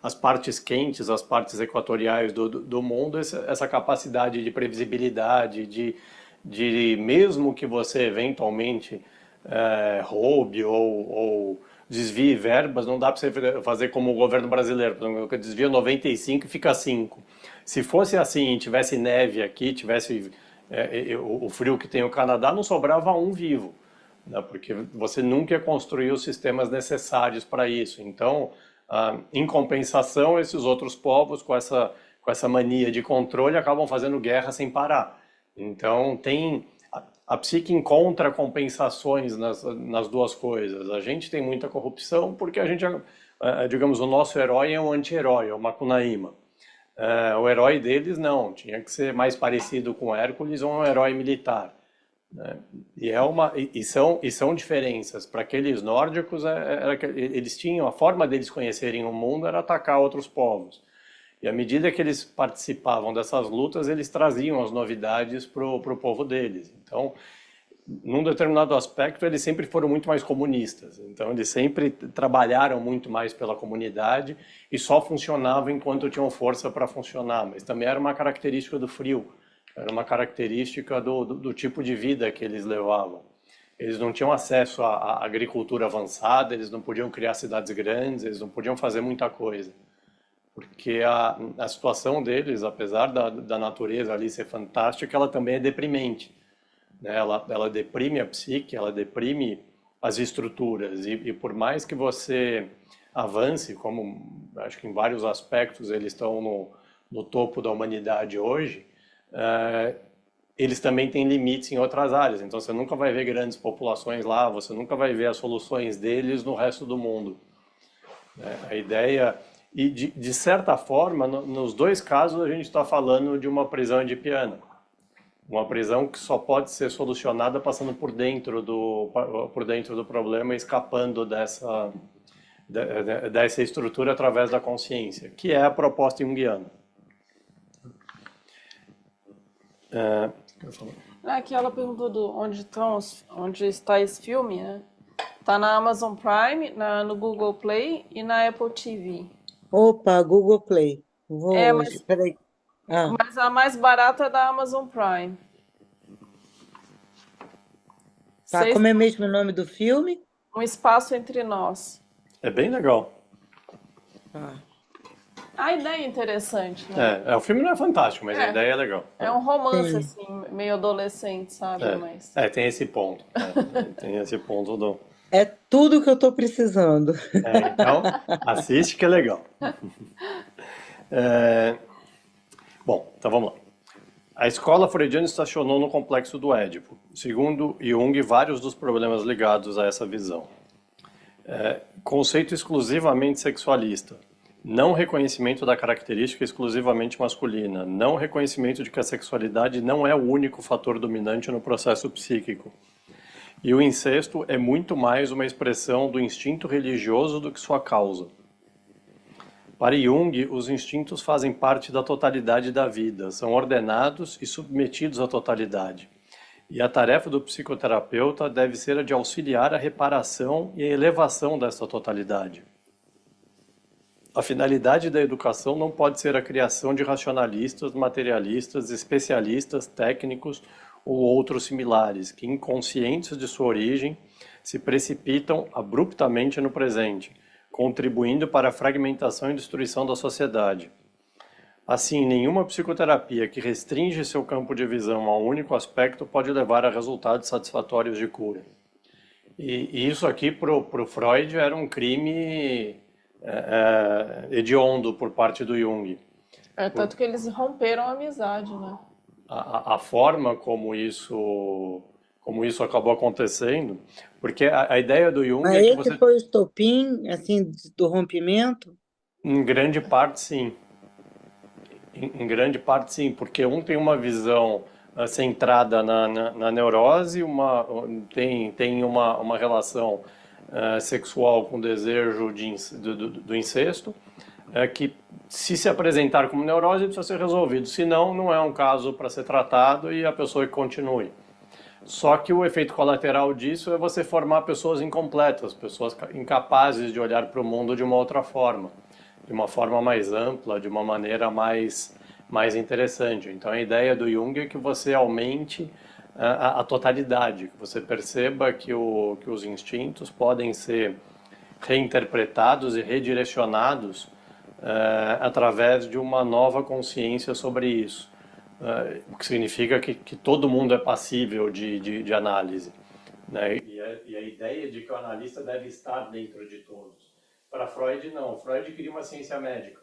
as partes quentes, as partes equatoriais do mundo, essa capacidade de previsibilidade, de mesmo que você eventualmente roube ou desvie verbas, não dá para você fazer como o governo brasileiro, por exemplo, que desvia 95 e fica 5. Se fosse assim, tivesse neve aqui, tivesse o frio que tem o Canadá, não sobrava um vivo, né? Porque você nunca ia construir os sistemas necessários para isso. Então, em compensação, esses outros povos, com essa mania de controle, acabam fazendo guerra sem parar. Então, a psique encontra compensações nas duas coisas. A gente tem muita corrupção porque a gente, digamos, o nosso herói é um anti-herói, é o Macunaíma. O herói deles não, tinha que ser mais parecido com Hércules ou um herói militar, né? E são diferenças. Para aqueles nórdicos, eles tinham, a forma deles conhecerem o mundo era atacar outros povos. E à medida que eles participavam dessas lutas, eles traziam as novidades para o povo deles. Então, num determinado aspecto, eles sempre foram muito mais comunistas. Então, eles sempre trabalharam muito mais pela comunidade e só funcionavam enquanto tinham força para funcionar. Mas também era uma característica do frio. era uma característica do tipo de vida que eles levavam. Eles não tinham acesso à agricultura avançada, eles não podiam criar cidades grandes, eles não podiam fazer muita coisa. Porque a situação deles, apesar da natureza ali ser fantástica, ela também é deprimente, né? Ela deprime a psique, ela deprime as estruturas. E por mais que você avance, como acho que em vários aspectos eles estão no topo da humanidade hoje, eles também têm limites em outras áreas. Então você nunca vai ver grandes populações lá, você nunca vai ver as soluções deles no resto do mundo. A ideia... E, de certa forma, nos dois casos, a gente está falando de uma prisão edipiana. Uma prisão que só pode ser solucionada passando por dentro do problema e escapando dessa estrutura através da consciência, que é a proposta junguiana. Aqui ela perguntou onde está esse filme, né? Está na Amazon Prime, no Google Play e na Apple TV. Opa, Google Play. Vou hoje. Peraí. Mas a mais barata é da Amazon Prime. Tá, como é mesmo o nome do filme? Um Espaço Entre Nós. É bem legal. A ideia é interessante, né? O filme não é fantástico, mas a ideia é legal. É um romance, assim, meio adolescente, sabe? Mas... tem esse ponto. Tem esse ponto do... É tudo que eu estou precisando. Então, assiste que é legal. Bom, então vamos lá. A escola freudiana estacionou no complexo do Édipo. Segundo Jung, vários dos problemas ligados a essa visão. Conceito exclusivamente sexualista. Não reconhecimento da característica exclusivamente masculina. Não reconhecimento de que a sexualidade não é o único fator dominante no processo psíquico. E o incesto é muito mais uma expressão do instinto religioso do que sua causa. Para Jung, os instintos fazem parte da totalidade da vida, são ordenados e submetidos à totalidade. E a tarefa do psicoterapeuta deve ser a de auxiliar a reparação e a elevação dessa totalidade. A finalidade da educação não pode ser a criação de racionalistas, materialistas, especialistas, técnicos ou outros similares, que, inconscientes de sua origem, se precipitam abruptamente no presente, contribuindo para a fragmentação e destruição da sociedade. Assim, nenhuma psicoterapia que restringe seu campo de visão a um único aspecto pode levar a resultados satisfatórios de cura. E isso aqui, para o Freud, era um crime hediondo por parte do Jung. Tanto que eles romperam a amizade, né? A forma como isso acabou acontecendo, porque a ideia do Jung Mas é que esse você... foi o estopim, assim, do rompimento? Em grande parte, sim. Em grande parte, sim, porque um tem uma visão centrada na neurose, tem uma relação sexual com desejo do incesto, que se apresentar como neurose precisa ser resolvido, senão não é um caso para ser tratado e a pessoa que continue. Só que o efeito colateral disso é você formar pessoas incompletas, pessoas incapazes de olhar para o mundo de uma outra forma, de uma forma mais ampla, de uma maneira mais interessante. Então a ideia do Jung é que você aumente a totalidade, que você perceba que os instintos podem ser reinterpretados e redirecionados através de uma nova consciência sobre isso, o que significa que todo mundo é passível de análise, né? E a ideia de que o analista deve estar dentro de todos. Para Freud, não. Freud queria uma ciência médica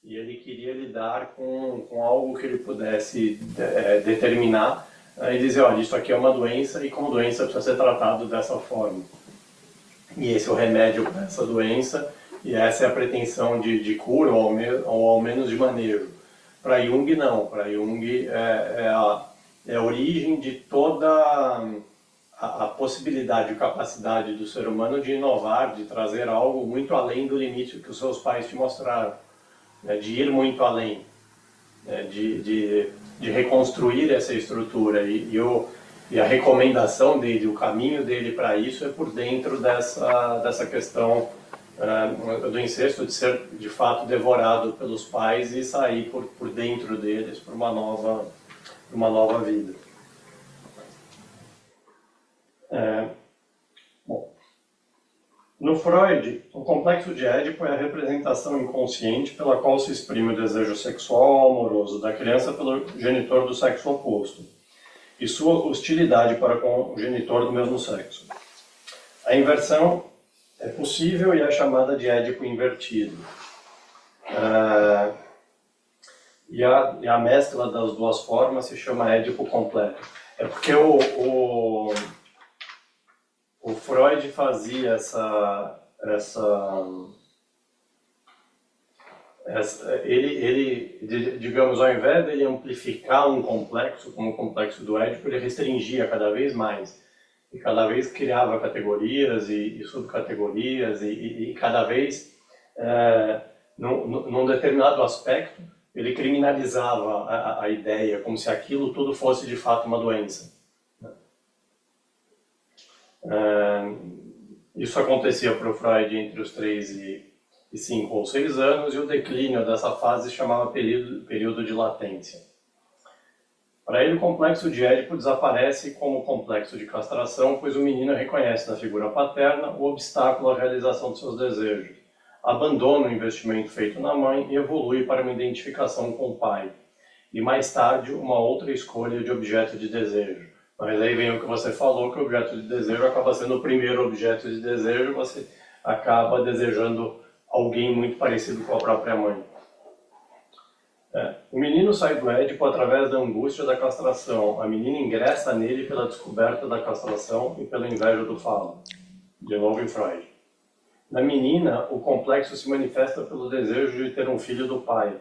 e ele queria lidar com algo que ele pudesse determinar e dizer, olha, isso aqui é uma doença e como doença precisa ser tratado dessa forma. E esse é o remédio para essa doença e essa é a pretensão de cura ou ao menos de manejo. Para Jung, não. Para Jung é a origem de toda a possibilidade e capacidade do ser humano de inovar, de trazer algo muito além do limite que os seus pais te mostraram, né? De ir muito além, né? de reconstruir essa estrutura. E a recomendação dele, o caminho dele para isso é por dentro dessa questão do incesto, de ser de fato devorado pelos pais e sair por dentro deles para uma uma nova vida. Bom, no Freud, o complexo de Édipo é a representação inconsciente pela qual se exprime o desejo sexual ou amoroso da criança pelo genitor do sexo oposto e sua hostilidade para com o genitor do mesmo sexo. A inversão é possível e é chamada de Édipo invertido. E a mescla das duas formas se chama Édipo completo. É porque o Freud fazia ele, digamos, ao invés de ele amplificar um complexo, como o complexo do Édipo, ele restringia cada vez mais. E cada vez criava categorias e subcategorias, e cada vez, num determinado aspecto, ele criminalizava a ideia, como se aquilo tudo fosse de fato uma doença. Isso acontecia para o Freud entre os 3 e 5 ou 6 anos, e o declínio dessa fase se chamava período de latência. Para ele, o complexo de Édipo desaparece como complexo de castração, pois o menino reconhece na figura paterna o obstáculo à realização de seus desejos, abandona o investimento feito na mãe e evolui para uma identificação com o pai, e mais tarde uma outra escolha de objeto de desejo. Mas aí vem o que você falou, que o objeto de desejo acaba sendo o primeiro objeto de desejo, você acaba desejando alguém muito parecido com a própria mãe. O menino sai do Édipo através da angústia da castração. A menina ingressa nele pela descoberta da castração e pela inveja do falo. De novo em Freud. Na menina, o complexo se manifesta pelo desejo de ter um filho do pai.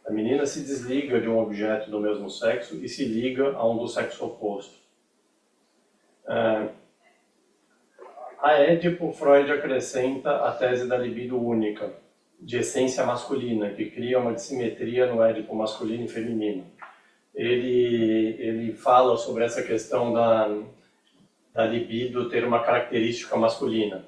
A menina se desliga de um objeto do mesmo sexo e se liga a um do sexo oposto. A Édipo, Freud acrescenta a tese da libido única, de essência masculina, que cria uma dissimetria no Édipo masculino e feminino. Ele fala sobre essa questão da libido ter uma característica masculina,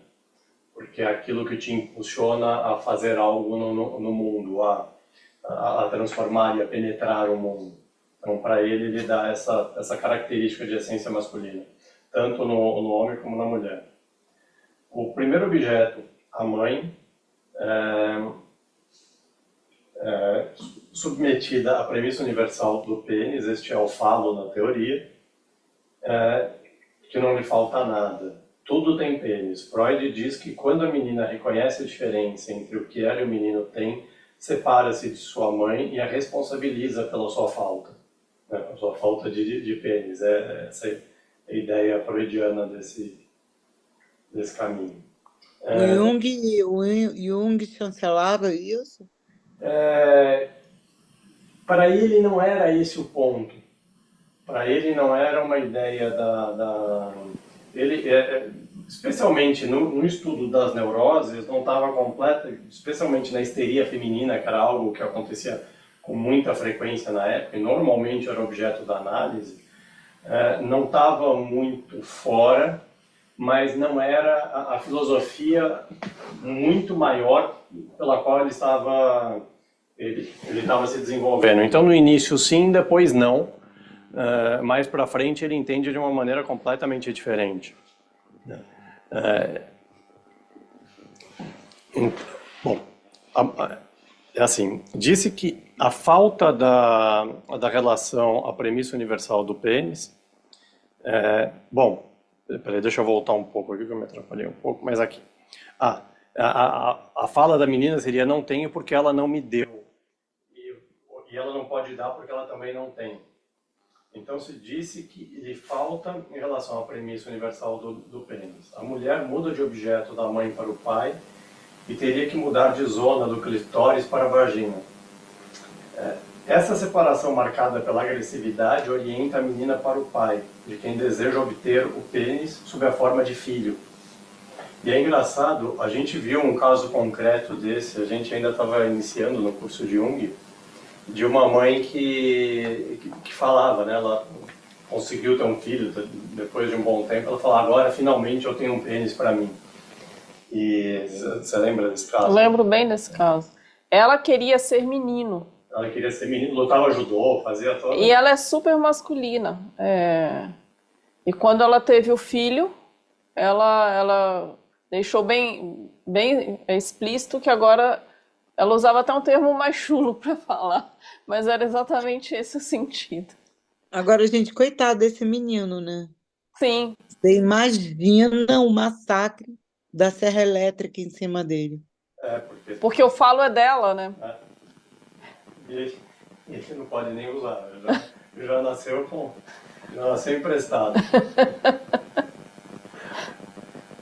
porque é aquilo que te impulsiona a fazer algo no mundo, a transformar e a penetrar o mundo. Então, para ele dá essa característica de essência masculina, tanto no homem como na mulher. O primeiro objeto, a mãe, submetida à premissa universal do pênis, este é o falo na teoria, que não lhe falta nada. Tudo tem pênis. Freud diz que quando a menina reconhece a diferença entre o que ela e o menino têm, separa-se de sua mãe e a responsabiliza pela sua falta. A sua falta de pênis. Essa é a ideia freudiana desse caminho. O Jung chancelava isso? Para ele não era esse o ponto. Para ele não era uma ideia ele, especialmente no estudo das neuroses, não estava completa, especialmente na histeria feminina, que era algo que acontecia com muita frequência na época, e normalmente era objeto da análise, não estava muito fora, mas não era a filosofia muito maior pela qual ele estava se desenvolvendo. Então, no início sim, depois não. Mais para frente ele entende de uma maneira completamente diferente. Bom, assim, disse que a falta da relação à premissa universal do pênis, bom, peraí, deixa eu voltar um pouco aqui que eu me atrapalhei um pouco, mas aqui. A fala da menina seria: não tenho porque ela não me deu, e ela não pode dar porque ela também não tem. Então se disse que lhe falta em relação à premissa universal do pênis. A mulher muda de objeto da mãe para o pai e teria que mudar de zona do clitóris para a vagina. Essa separação marcada pela agressividade orienta a menina para o pai, de quem deseja obter o pênis sob a forma de filho. E é engraçado, a gente viu um caso concreto desse, a gente ainda estava iniciando no curso de Jung, de uma mãe que falava, né? Ela conseguiu ter um filho depois de um bom tempo. Ela falou: agora finalmente eu tenho um pênis para mim. E você lembra desse caso? Eu lembro bem desse caso. Ela queria ser menino. Ela queria ser menina, lutava judô, fazia E toda. ela é super masculina. E quando ela teve o filho, ela deixou bem explícito que agora ela usava até um termo mais chulo para falar, mas era exatamente esse o sentido. Agora, gente, coitado desse menino, né? Sim, Você imagina o massacre da serra elétrica em cima dele. Porque porque o falo é dela, né? ele, ele não pode nem usar, já nasceu com. Já nasceu emprestado.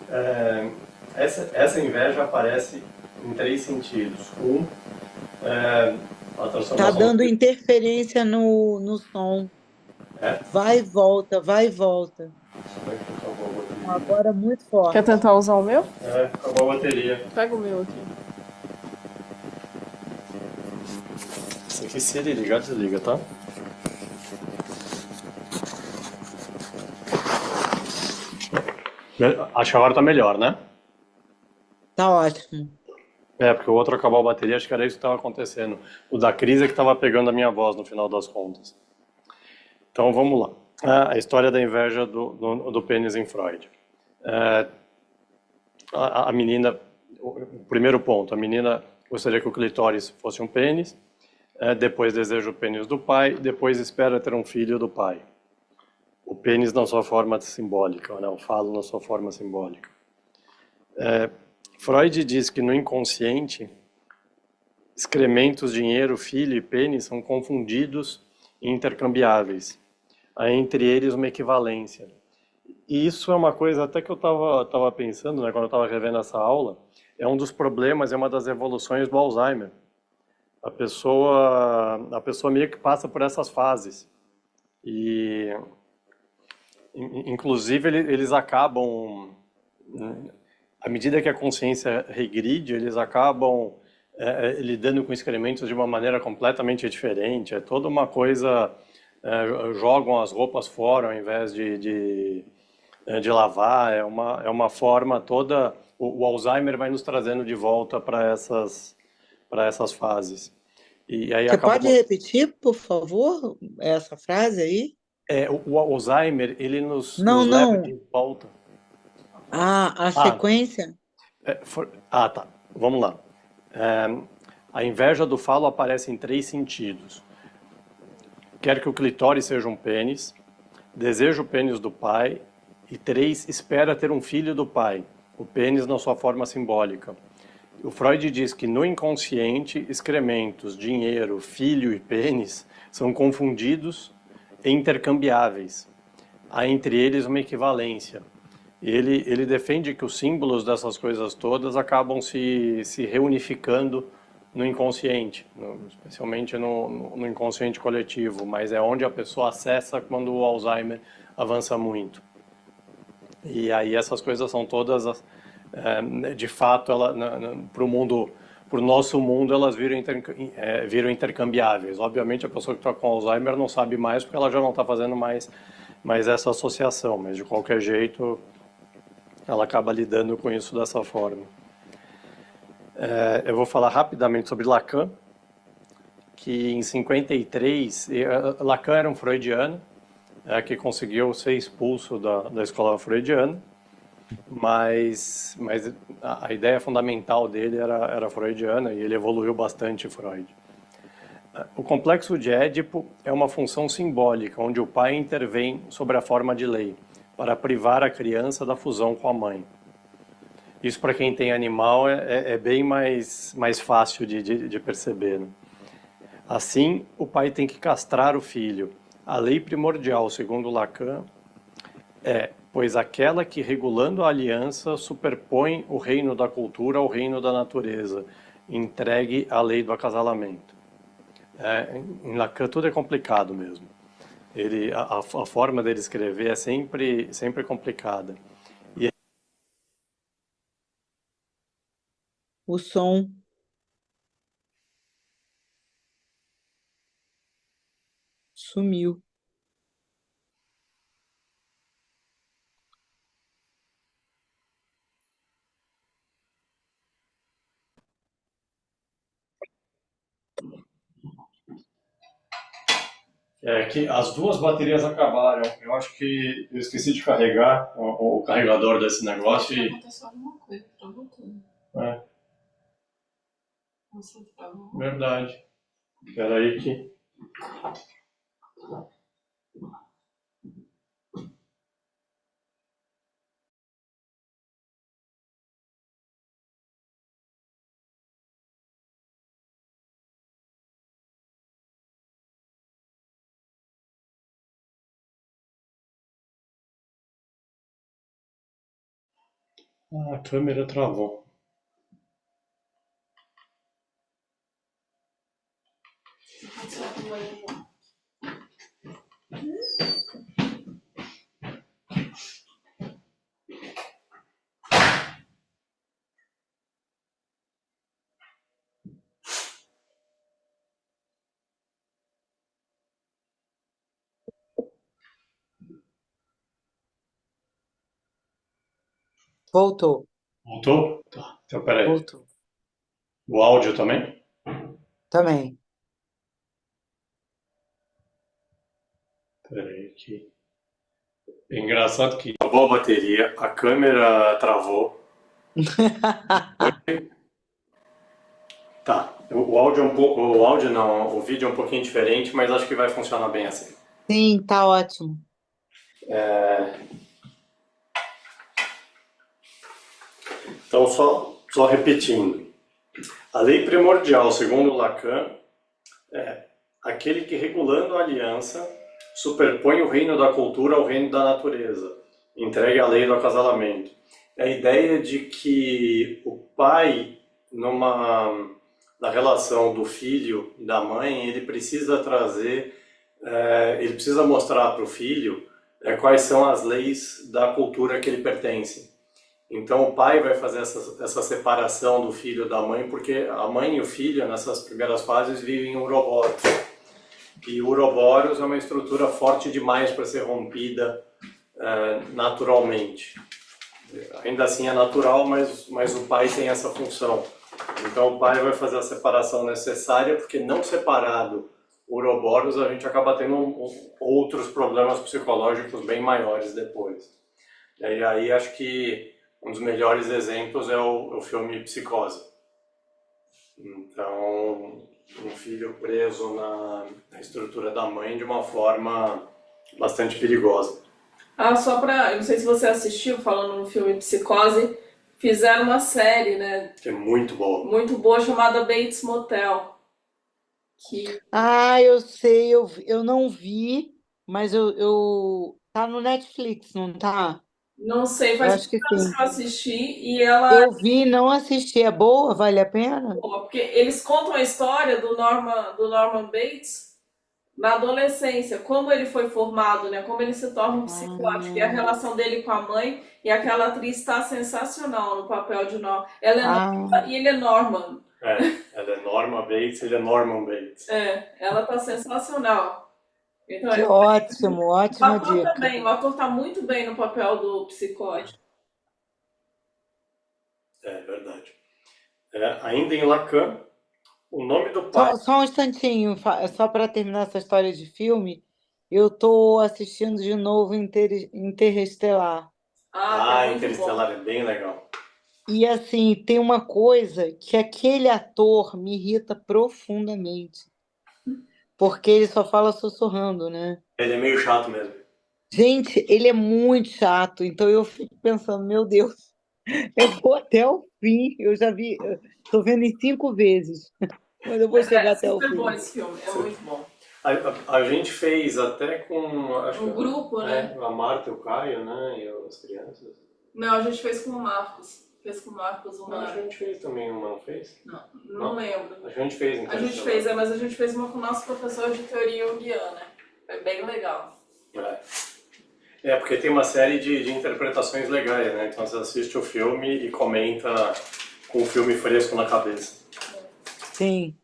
É, essa inveja aparece em três sentidos. A Tá transformação do dando interferência no som. é, Vai e volta, vai e volta. Agora muito Quer forte. tentar usar o meu? acabou a bateria. Pega o meu aqui. Isso aqui, se ele ligar, desliga, tá? Acho que agora tá melhor, né? Tá ótimo. Porque o outro acabou a bateria, acho que era isso que estava acontecendo. O da crise é que estava pegando a minha voz no final das contas. Então vamos lá. A história da inveja do pênis em Freud. É, a menina, o primeiro ponto, a menina gostaria que o clitóris fosse um pênis, depois deseja o pênis do pai, depois espera ter um filho do pai. O pênis na sua forma simbólica, né? O falo na sua forma simbólica. Freud diz que no inconsciente, excrementos, dinheiro, filho e pênis são confundidos e intercambiáveis. Há entre eles uma equivalência. E isso é uma coisa até que eu estava pensando, né, quando eu estava revendo essa aula, é um dos problemas, é uma das evoluções do Alzheimer. A pessoa meio que passa por essas fases. E, inclusive, eles acabam, à medida que a consciência regride, eles acabam lidando com excrementos de uma maneira completamente diferente. É toda uma coisa, jogam as roupas fora ao invés de lavar. É uma forma toda. O Alzheimer vai nos trazendo de volta para essas fases. E aí Você pode acabou. repetir, por favor, essa frase aí? O Alzheimer, ele nos, Não, nos leva não. de volta. A Ah, sequência? tá. Vamos lá. É, a inveja do falo aparece em três sentidos. Quer que o clitóris seja um pênis, deseja o pênis do pai, e três, espera ter um filho do pai, o pênis na sua forma simbólica. O Freud diz que no inconsciente, excrementos, dinheiro, filho e pênis são confundidos e intercambiáveis. Há entre eles uma equivalência. Ele defende que os símbolos dessas coisas todas acabam se reunificando no inconsciente, especialmente no inconsciente coletivo, mas é onde a pessoa acessa quando o Alzheimer avança muito. E aí essas coisas são todas, de fato, para o mundo, para o nosso mundo, elas viram intercambiáveis. Obviamente, a pessoa que está com Alzheimer não sabe mais porque ela já não está fazendo mais essa associação, mas de qualquer jeito ela acaba lidando com isso dessa forma. Eu vou falar rapidamente sobre Lacan, que em 53, Lacan era um freudiano, que conseguiu ser expulso da escola freudiana, mas a ideia fundamental dele era freudiana e ele evoluiu bastante Freud. O complexo de Édipo é uma função simbólica, onde o pai intervém sobre a forma de lei, para privar a criança da fusão com a mãe. Isso para quem tem animal é bem mais fácil de perceber, né? Assim, o pai tem que castrar o filho. A lei primordial, segundo Lacan, pois aquela que, regulando a aliança, superpõe o reino da cultura ao reino da natureza, entregue à lei do acasalamento. Em Lacan tudo é complicado mesmo. A forma dele escrever é sempre complicada. O som sumiu. É que as duas baterias acabaram. Eu acho que eu esqueci de carregar o carregador desse negócio e. Aconteceu alguma coisa, travou tudo. É, Você travou. verdade. Espera aí que. A câmera travou. Aconteceu alguma coisa. Voltou, Voltou? Tá. Então, peraí. voltou. O áudio também? Também. Peraí que. É engraçado que acabou a bateria, a câmera travou. Tá. O áudio é um pouco. O áudio não, o vídeo é um pouquinho diferente, mas acho que vai funcionar bem assim. Sim, tá ótimo. Então, só repetindo. A lei primordial, segundo Lacan, é aquele que, regulando a aliança, superpõe o reino da cultura ao reino da natureza, entregue a lei do acasalamento. É a ideia de que o pai, na relação do filho e da mãe, ele precisa trazer, ele precisa mostrar para o filho quais são as leis da cultura que ele pertence. Então o pai vai fazer essa separação do filho da mãe, porque a mãe e o filho, nessas primeiras fases, vivem em Ouroboros. E Ouroboros é uma estrutura forte demais para ser rompida naturalmente. Ainda assim é natural, mas o pai tem essa função. Então o pai vai fazer a separação necessária, porque não separado Ouroboros, a gente acaba tendo outros problemas psicológicos bem maiores depois. E aí acho que um dos melhores exemplos é o filme Psicose. Então, um filho preso na estrutura da mãe de uma forma bastante perigosa. Ah, só pra. Eu não sei se você assistiu, falando no filme Psicose, fizeram uma série, né? Que é muito boa. Muito boa, chamada Bates Motel. Que Ah, eu sei, eu não vi, mas tá no Netflix, não tá? não sei, Eu faz acho muitos que anos sim. que eu assisti e ela Eu vi, não assisti. É boa? Vale a é pena? boa, porque eles contam a história do Norman Bates na adolescência, como ele foi formado, né? Como ele se torna um psicótico e a Ah, relação dele com a mãe. E aquela atriz está sensacional no papel de Norman. Ela é ah, nova e ele é Norman. Ela é Norma Bates, ele é Norman Bates. Ela tá sensacional. Então, que o ótimo, ótima ator dica. também, o ator tá muito bem no papel do psicótico. É verdade. Ainda em Lacan, o nome do pai. Só um instantinho, só para terminar essa história de filme, eu tô assistindo de novo Interestelar. Ah, que é Ah, muito bom. Interestelar é bem legal. E assim, tem uma coisa que aquele ator me irrita profundamente, porque ele só fala sussurrando, né? Ele é meio chato mesmo. Gente, ele é muito chato, então eu fico pensando, meu Deus, eu vou até o fim. Eu já vi, eu tô vendo em 5 vezes, mas eu vou Mas é chegar até o super bom fim. esse filme, é muito bom. A gente fez até com, acho Um que grupo, né? a Marta e o Caio, né, e as crianças. Não, a gente fez com o Marcos. Fez com o Marcos Não, uma. acho que a gente fez também uma, não fez? Não lembro. Acho que a gente fez, A gente fez, mas a gente fez uma com o nosso professor de teoria junguiana. Foi bem legal. Porque tem uma série de interpretações legais, né? Então você assiste o filme e comenta com o filme fresco na cabeça. Sim.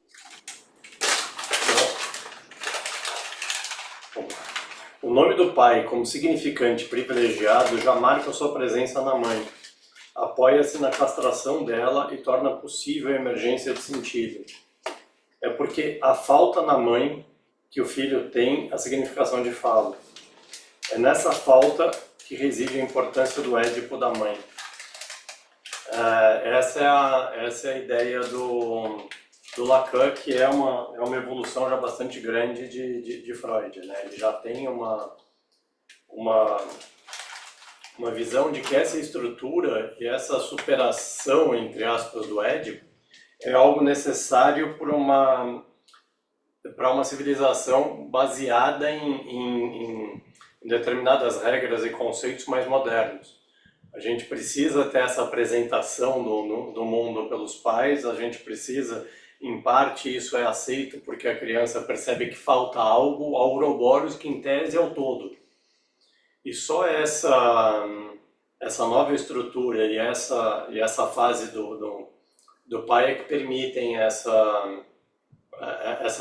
O nome do pai, como significante privilegiado, já marca sua presença na mãe. Apoia-se na castração dela e torna possível a emergência de sentido. É porque a falta na mãe que o filho tem a significação de falo. É nessa falta que reside a importância do Édipo da mãe. Essa é a ideia do Lacan, que é uma evolução já bastante grande de Freud, né? Ele já tem uma visão de que essa estrutura e essa superação, entre aspas, do Édipo é algo necessário para uma civilização baseada em determinadas regras e conceitos mais modernos. A gente precisa ter essa apresentação do mundo pelos pais, a gente precisa, em parte, isso é aceito porque a criança percebe que falta algo ao Ouroboros, que em tese é o todo. E só essa nova estrutura e essa fase do pai é que permitem essa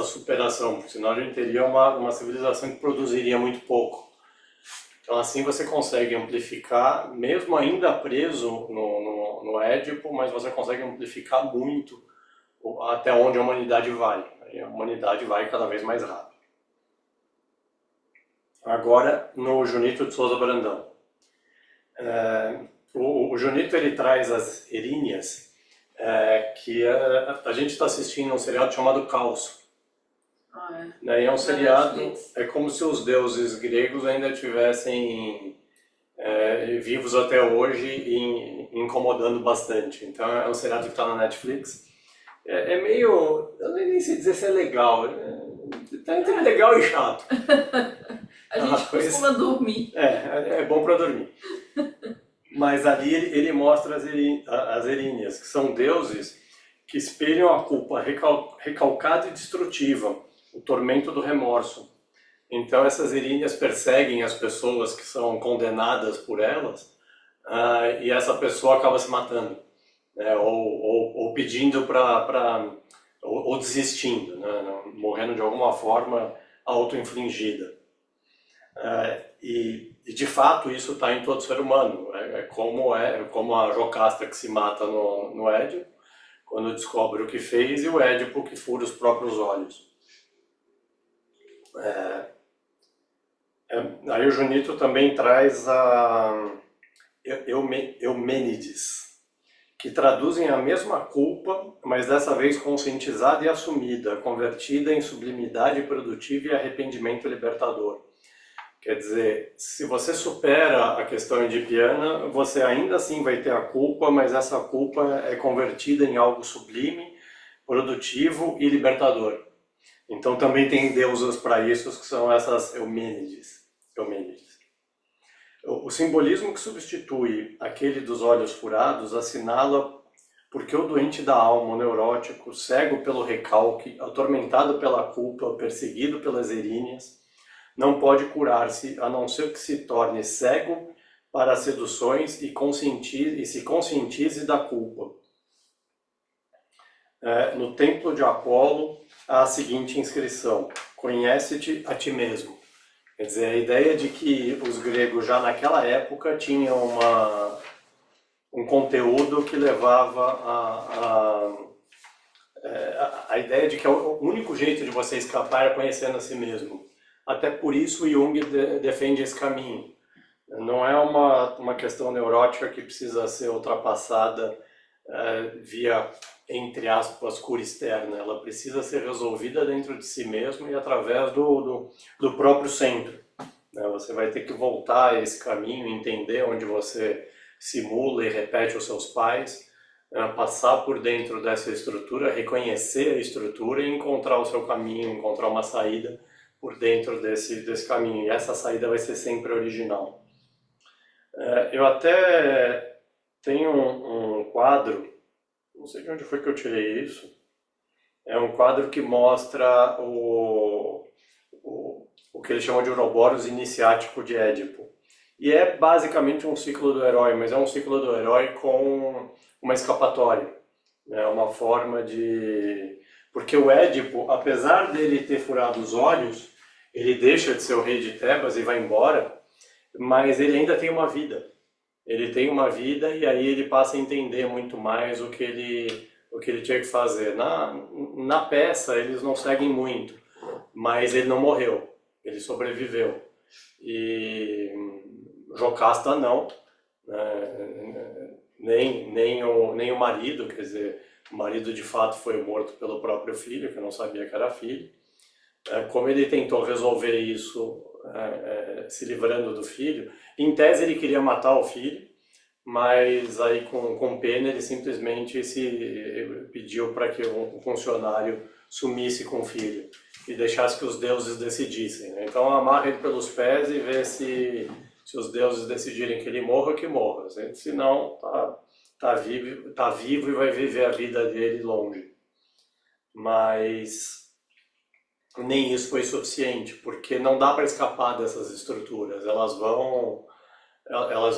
superação, porque senão a gente teria uma civilização que produziria muito pouco. Então assim você consegue amplificar, mesmo ainda preso no Édipo, mas você consegue amplificar muito até onde a humanidade vai. A humanidade vai cada vez mais rápido. Agora, no Junito de Souza Brandão. O Junito ele traz as eríneas, que a gente está assistindo um seriado chamado Caos. Né? E é um seriado, é como se os deuses gregos ainda tivessem vivos até hoje e incomodando bastante. Então é um seriado que está na Netflix. É meio, eu nem sei dizer se é legal, tá entre legal e chato. A gente costuma dormir. É bom para dormir. Mas ali ele mostra as eríneas, que são deuses que espelham a culpa recalcada e destrutiva, o tormento do remorso. Então essas eríneas perseguem as pessoas que são condenadas por elas, e essa pessoa acaba se matando, né? ou pedindo ou desistindo, né? Morrendo de alguma forma auto-infligida. E de fato isso está em todo ser humano. Como a Jocasta que se mata no Édipo, quando descobre o que fez, e o Édipo que fura os próprios olhos. Aí o Junito também traz a Eumênides, que traduzem a mesma culpa, mas dessa vez conscientizada e assumida, convertida em sublimidade produtiva e arrependimento libertador. Quer dizer, se você supera a questão edipiana, você ainda assim vai ter a culpa, mas essa culpa é convertida em algo sublime, produtivo e libertador. Então também tem deusas para isso, que são essas Eumênides. O simbolismo que substitui aquele dos olhos furados assinala porque o doente da alma, o neurótico, cego pelo recalque, atormentado pela culpa, perseguido pelas eríneas, não pode curar-se a não ser que se torne cego para as seduções e se conscientize da culpa. No templo de Apolo há a seguinte inscrição: conhece-te a ti mesmo. Quer dizer, a ideia de que os gregos já naquela época tinham um conteúdo que levava a ideia de que o único jeito de você escapar é conhecendo a si mesmo. Até por isso Jung defende esse caminho. Não é uma questão neurótica que precisa ser ultrapassada via, entre aspas, cura externa. Ela precisa ser resolvida dentro de si mesmo e através do próprio centro. Você vai ter que voltar a esse caminho, entender onde você simula e repete os seus pais, passar por dentro dessa estrutura, reconhecer a estrutura e encontrar o seu caminho, encontrar uma saída por dentro desse caminho. E essa saída vai ser sempre original. Eu até tenho um quadro, não sei de onde foi que eu tirei isso, é um quadro que mostra o que eles chamam de Ouroboros iniciático de Édipo. E é basicamente um ciclo do herói, mas é um ciclo do herói com uma escapatória. É uma forma de... Porque o Édipo, apesar dele ter furado os olhos, ele deixa de ser o rei de Tebas e vai embora, mas ele ainda tem uma vida. Ele tem uma vida e aí ele passa a entender muito mais o que ele tinha que fazer. Na peça eles não seguem muito, mas ele não morreu, ele sobreviveu. E Jocasta não, nem o marido, quer dizer, o marido de fato foi morto pelo próprio filho, que não sabia que era filho. Como ele tentou resolver isso se livrando do filho, em tese ele queria matar o filho, mas aí com pena ele simplesmente pediu para que o funcionário sumisse com o filho e deixasse que os deuses decidissem, né? Então amarra ele pelos pés e vê se os deuses decidirem que ele morra, que morra. Se não, tá vivo e vai viver a vida dele longe. Mas nem isso foi suficiente, porque não dá para escapar dessas estruturas. Elas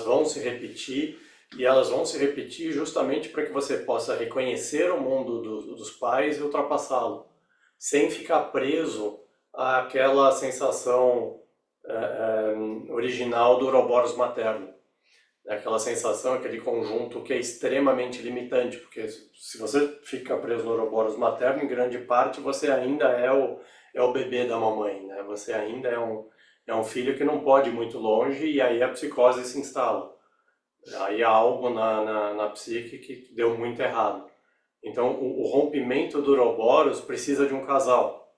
vão se repetir, e elas vão se repetir justamente para que você possa reconhecer o mundo dos pais e ultrapassá-lo, sem ficar preso àquela sensação original do Ouroboros materno. Aquela sensação, aquele conjunto que é extremamente limitante, porque se você fica preso no Ouroboros materno, em grande parte você ainda é o bebê da mamãe, né? Você ainda é um filho que não pode ir muito longe, e aí a psicose se instala. Aí há algo na psique que deu muito errado. Então o rompimento do Ouroboros precisa de um casal,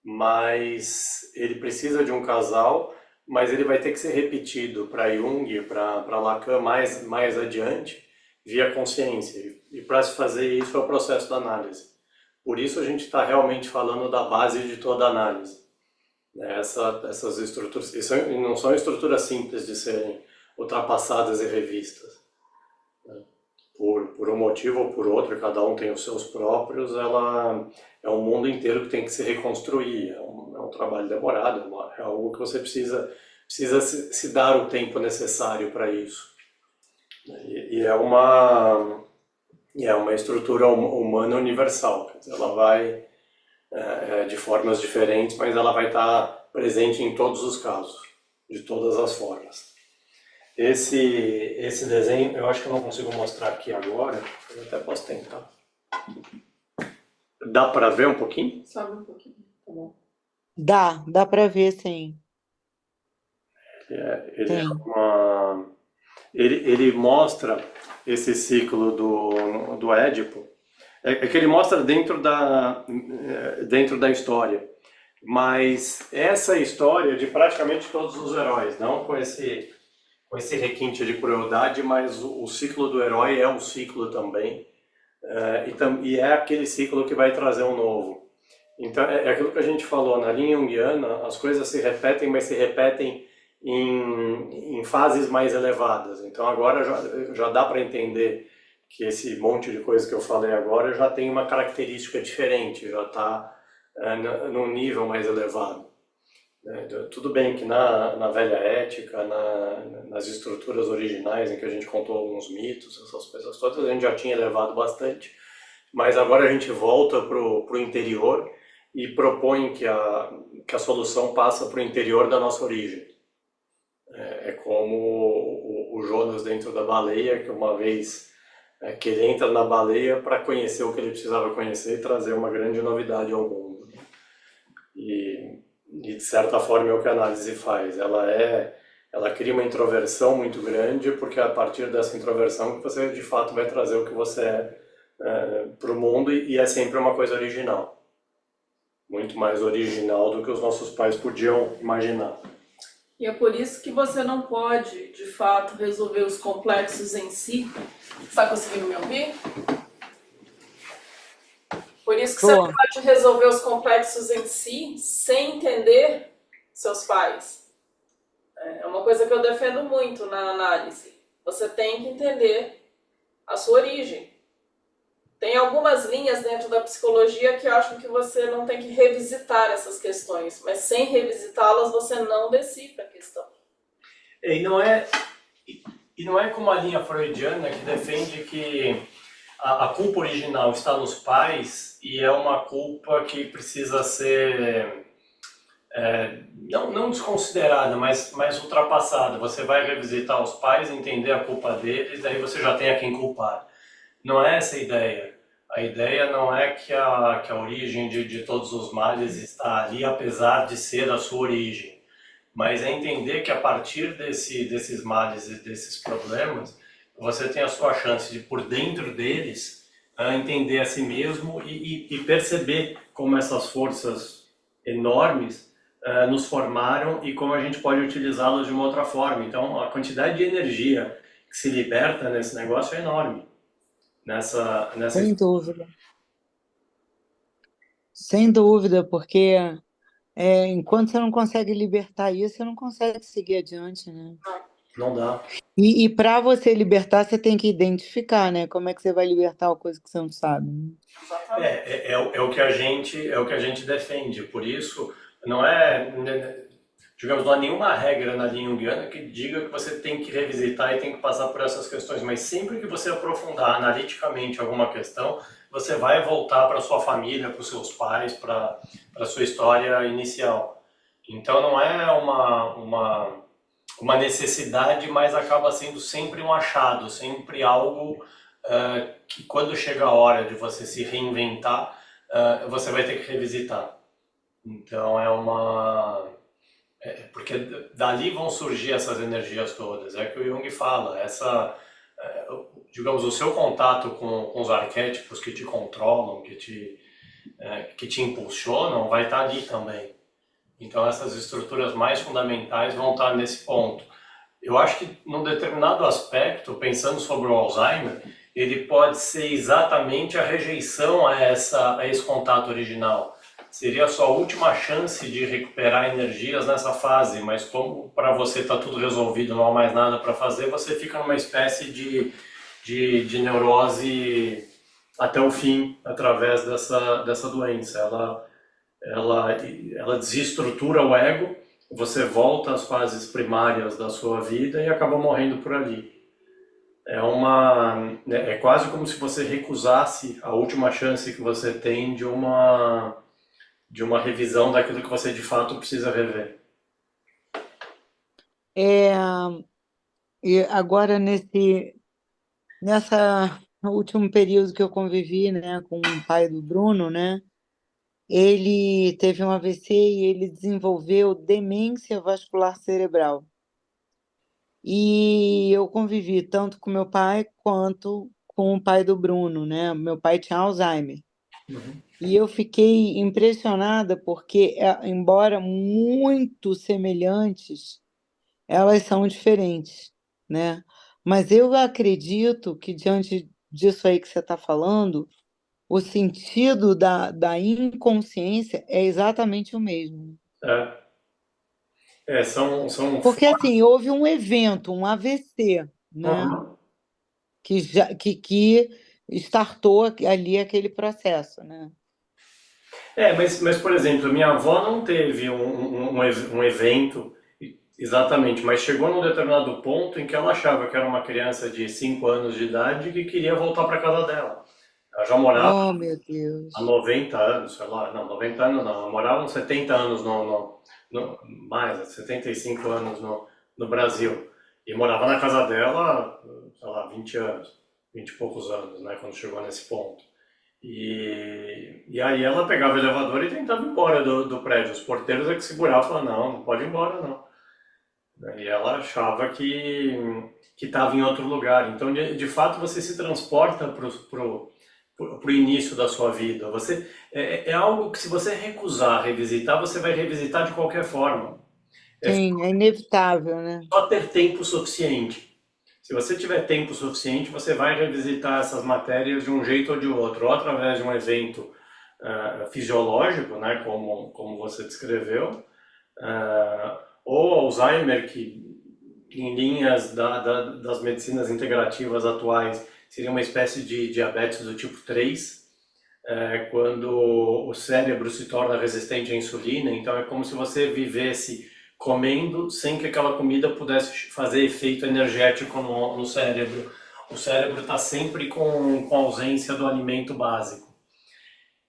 mas ele precisa de um casal, mas ele vai ter que ser repetido para Jung, para Lacan mais adiante, via consciência. E para se fazer isso é o processo da análise. Por isso a gente está realmente falando da base de toda a análise. Essas estruturas, não são estruturas simples de serem ultrapassadas e revistas. Por um motivo ou por outro, cada um tem os seus próprios, ela é um mundo inteiro que tem que se reconstruir. É um trabalho demorado, é algo que você precisa se dar o tempo necessário para isso. E é uma estrutura humana universal. Quer dizer, ela vai de formas diferentes, mas ela vai estar presente em todos os casos, de todas as formas. Esse desenho, eu acho que eu não consigo mostrar aqui agora, eu até posso tentar. Dá para ver um pouquinho? Sobe um pouquinho, tá bom. Dá para ver, sim. Ele mostra esse ciclo do Édipo. É que ele mostra dentro da história, mas essa história de praticamente todos os heróis, não com esse requinte de crueldade, mas o ciclo do herói é um ciclo também, e é aquele ciclo que vai trazer um novo. Então é aquilo que a gente falou, na linha junguiana as coisas se repetem, mas se repetem em fases mais elevadas. Então agora já dá para entender que esse monte de coisa que eu falei agora já tem uma característica diferente, já está num nível mais elevado. Tudo bem que na velha ética, nas estruturas originais em que a gente contou alguns mitos, essas coisas todas, a gente já tinha elevado bastante, mas agora a gente volta para o interior e propõe que a solução passa para o interior da nossa origem. É como o Jonas dentro da baleia, que uma vez que ele entra na baleia para conhecer o que ele precisava conhecer e trazer uma grande novidade ao mundo. E de certa forma é o que a análise faz. Ela cria uma introversão muito grande, porque é a partir dessa introversão que você de fato vai trazer o que você para o mundo, e é sempre uma coisa original. Muito mais original do que os nossos pais podiam imaginar. E é por isso que você não pode, de fato, resolver os complexos em si. Está conseguindo me ouvir? Por isso que você não pode resolver os complexos em si sem entender seus pais. É uma coisa que eu defendo muito na análise. Você tem que entender a sua origem. Tem algumas linhas dentro da psicologia que acham que você não tem que revisitar essas questões, mas sem revisitá-las você não decifra a questão. E não é como a linha freudiana que defende que a culpa original está nos pais e é uma culpa que precisa ser não desconsiderada, mas ultrapassada. Você vai revisitar os pais, entender a culpa deles, daí você já tem a quem culpar. Não é essa a ideia. A ideia não é que a origem de todos os males está ali, apesar de ser a sua origem, mas é entender que a partir desses males e desses problemas, você tem a sua chance de, por dentro deles, entender a si mesmo e perceber como essas forças enormes nos formaram e como a gente pode utilizá-las de uma outra forma. Então, a quantidade de energia que se liberta nesse negócio é enorme. Nessa Sem dúvida. Sem dúvida, porque enquanto você não consegue libertar isso, você não consegue seguir adiante, né? Não dá. E para você libertar, você tem que identificar, né? Como é que você vai libertar uma coisa que você não sabe, né? É o que a gente defende. Por isso, não é, digamos, não há nenhuma regra na linha junguiana que diga que você tem que revisitar e tem que passar por essas questões, mas sempre que você aprofundar analiticamente alguma questão, você vai voltar para sua família, para os seus pais, para a sua história inicial. Então não é uma necessidade, mas acaba sendo sempre um achado, sempre algo que quando chega a hora de você se reinventar, você vai ter que revisitar. Então porque dali vão surgir essas energias todas. É que o Jung fala, digamos, o seu contato com os arquétipos que te controlam, que te impulsionam, vai estar ali também. Então essas estruturas mais fundamentais vão estar nesse ponto. Eu acho que num determinado aspecto, pensando sobre o Alzheimer, ele pode ser exatamente a rejeição a esse contato original. Seria a sua última chance de recuperar energias nessa fase, mas como para você está tudo resolvido, não há mais nada para fazer, você fica numa espécie de neurose até o fim, através dessa doença. Ela desestrutura o ego, você volta às fases primárias da sua vida e acaba morrendo por ali. É quase como se você recusasse a última chance que você tem de uma revisão daquilo que você de fato precisa rever. E agora, no último período que eu convivi, né, com o pai do Bruno, né, ele teve um AVC e ele desenvolveu demência vascular cerebral. E eu convivi tanto com meu pai quanto com o pai do Bruno, né? Meu pai tinha Alzheimer. E eu fiquei impressionada porque, embora muito semelhantes, elas são diferentes, né? Mas eu acredito que, diante disso aí que você está falando, o sentido da inconsciência é exatamente o mesmo. São Porque, assim, houve um evento, um AVC, né? Uhum. Que startou ali aquele processo, né? Mas, por exemplo, minha avó não teve um evento exatamente, mas chegou num determinado ponto em que ela achava que era uma criança de 5 anos de idade e que queria voltar para casa dela. Ela já morava Oh, meu Deus. há 90 anos, sei lá, não, 90 anos não, ela morava uns 70 anos mais, 75 anos no Brasil. E morava na casa dela, sei lá, 20 anos, 20 e poucos anos, né, quando chegou nesse ponto. E aí ela pegava o elevador e tentava ir embora do prédio. Os porteiros é que seguravam e falavam, não pode ir embora não. E ela achava que estava em outro lugar. Então, de fato, você se transporta pro início da sua vida. É algo que, se você recusar revisitar, você vai revisitar de qualquer forma. Sim, é inevitável, né? Só ter tempo suficiente. Se você tiver tempo suficiente, você vai revisitar essas matérias de um jeito ou de outro, ou através de um evento fisiológico, né, como você descreveu, ou Alzheimer, que em linhas das medicinas integrativas atuais seria uma espécie de diabetes do tipo 3, quando o cérebro se torna resistente à insulina. Então é como se você vivesse comendo sem que aquela comida pudesse fazer efeito energético no cérebro. O cérebro está sempre com ausência do alimento básico.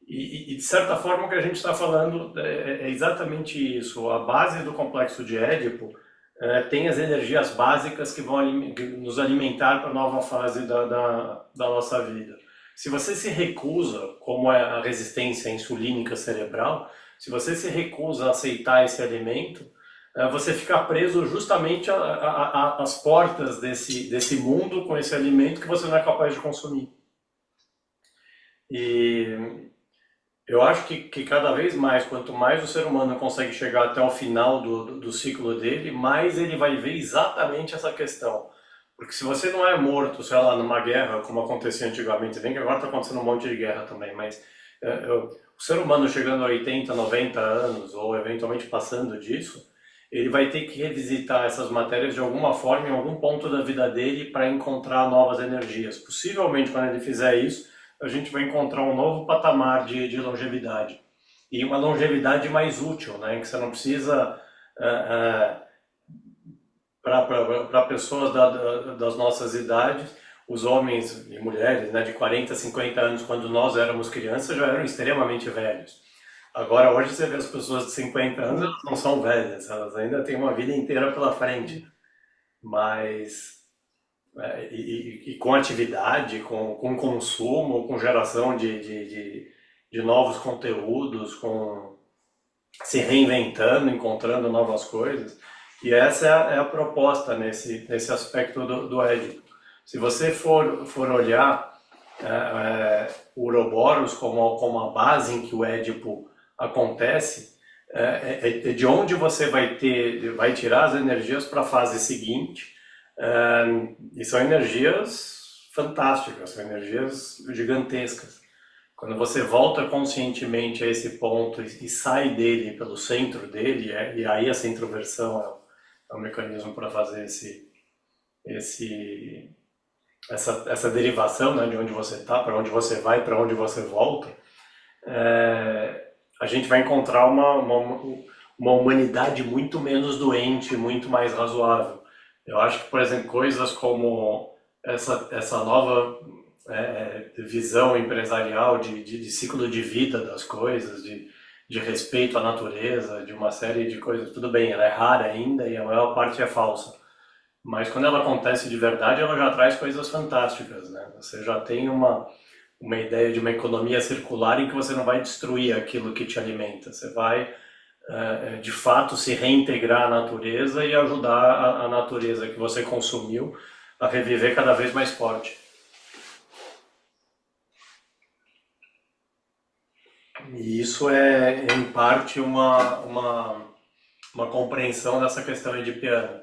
E, de certa forma, o que a gente está falando é exatamente isso. A base do complexo de Édipo tem as energias básicas que vão nos alimentar para a nova fase da nossa vida. Se você se recusa, como é a resistência insulínica cerebral, se você se recusa a aceitar esse alimento, você fica preso justamente às portas desse mundo com esse alimento que você não é capaz de consumir. E eu acho que cada vez mais, quanto mais o ser humano consegue chegar até o final do ciclo dele, mais ele vai ver exatamente essa questão. Porque se você não é morto, sei lá, numa guerra, como acontecia antigamente, bem que agora está acontecendo um monte de guerra também, mas o ser humano chegando a 80, 90 anos, ou eventualmente passando disso, ele vai ter que revisitar essas matérias de alguma forma em algum ponto da vida dele para encontrar novas energias. Possivelmente, quando ele fizer isso, a gente vai encontrar um novo patamar de longevidade. E uma longevidade mais útil, né? Que você não precisa... para pessoas das nossas idades, os homens e mulheres, né, de 40, 50 anos, quando nós éramos crianças, já eram extremamente velhos. Agora, hoje, você vê as pessoas de 50 anos, elas não são velhas, elas ainda têm uma vida inteira pela frente. Mas, e com atividade, com consumo, com geração de novos conteúdos, com se reinventando, encontrando novas coisas. E essa é a proposta nesse aspecto do Édipo. Se você for olhar o Ouroboros como a base em que o Édipo acontece, é de onde você vai tirar as energias para a fase seguinte, e são energias fantásticas, são energias gigantescas. Quando você volta conscientemente a esse ponto e sai dele pelo centro dele, e aí a centroversão é um mecanismo para fazer essa derivação, né, de onde você está, para onde você vai, para onde você volta, a gente vai encontrar uma humanidade muito menos doente, muito mais razoável. Eu acho que, por exemplo, coisas como essa nova visão empresarial de ciclo de vida das coisas, de respeito à natureza, de uma série de coisas. Tudo bem, ela é rara ainda e a maior parte é falsa. Mas quando ela acontece de verdade, ela já traz coisas fantásticas, né? Você já tem uma ideia de uma economia circular em que você não vai destruir aquilo que te alimenta. Você vai, de fato, se reintegrar à natureza e ajudar a natureza que você consumiu a reviver cada vez mais forte. E isso é, em parte, uma compreensão dessa questão edipiana.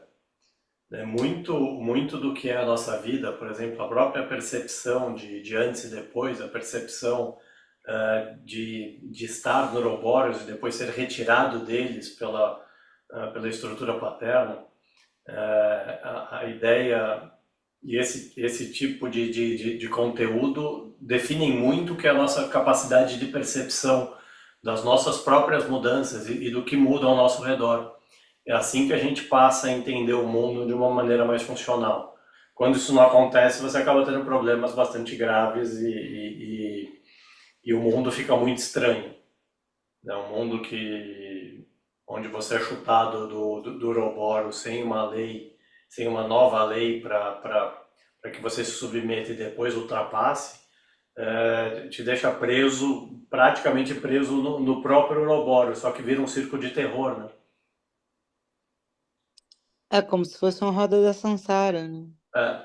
Muito do que é a nossa vida, por exemplo, a própria percepção de antes e depois, a percepção de estar no Ouroboros e depois ser retirado deles pela estrutura paterna, a ideia e esse tipo de conteúdo definem muito o que é a nossa capacidade de percepção das nossas próprias mudanças e do que muda ao nosso redor. É assim que a gente passa a entender o mundo de uma maneira mais funcional. Quando isso não acontece, você acaba tendo problemas bastante graves e o mundo fica muito estranho. É um mundo onde você é chutado do Ouroboros sem uma lei, sem uma nova lei para que você se submeta e depois ultrapasse, te deixa preso, praticamente preso no próprio Ouroboros, só que vira um circo de terror, né? É como se fosse uma roda da Sansara, né? É.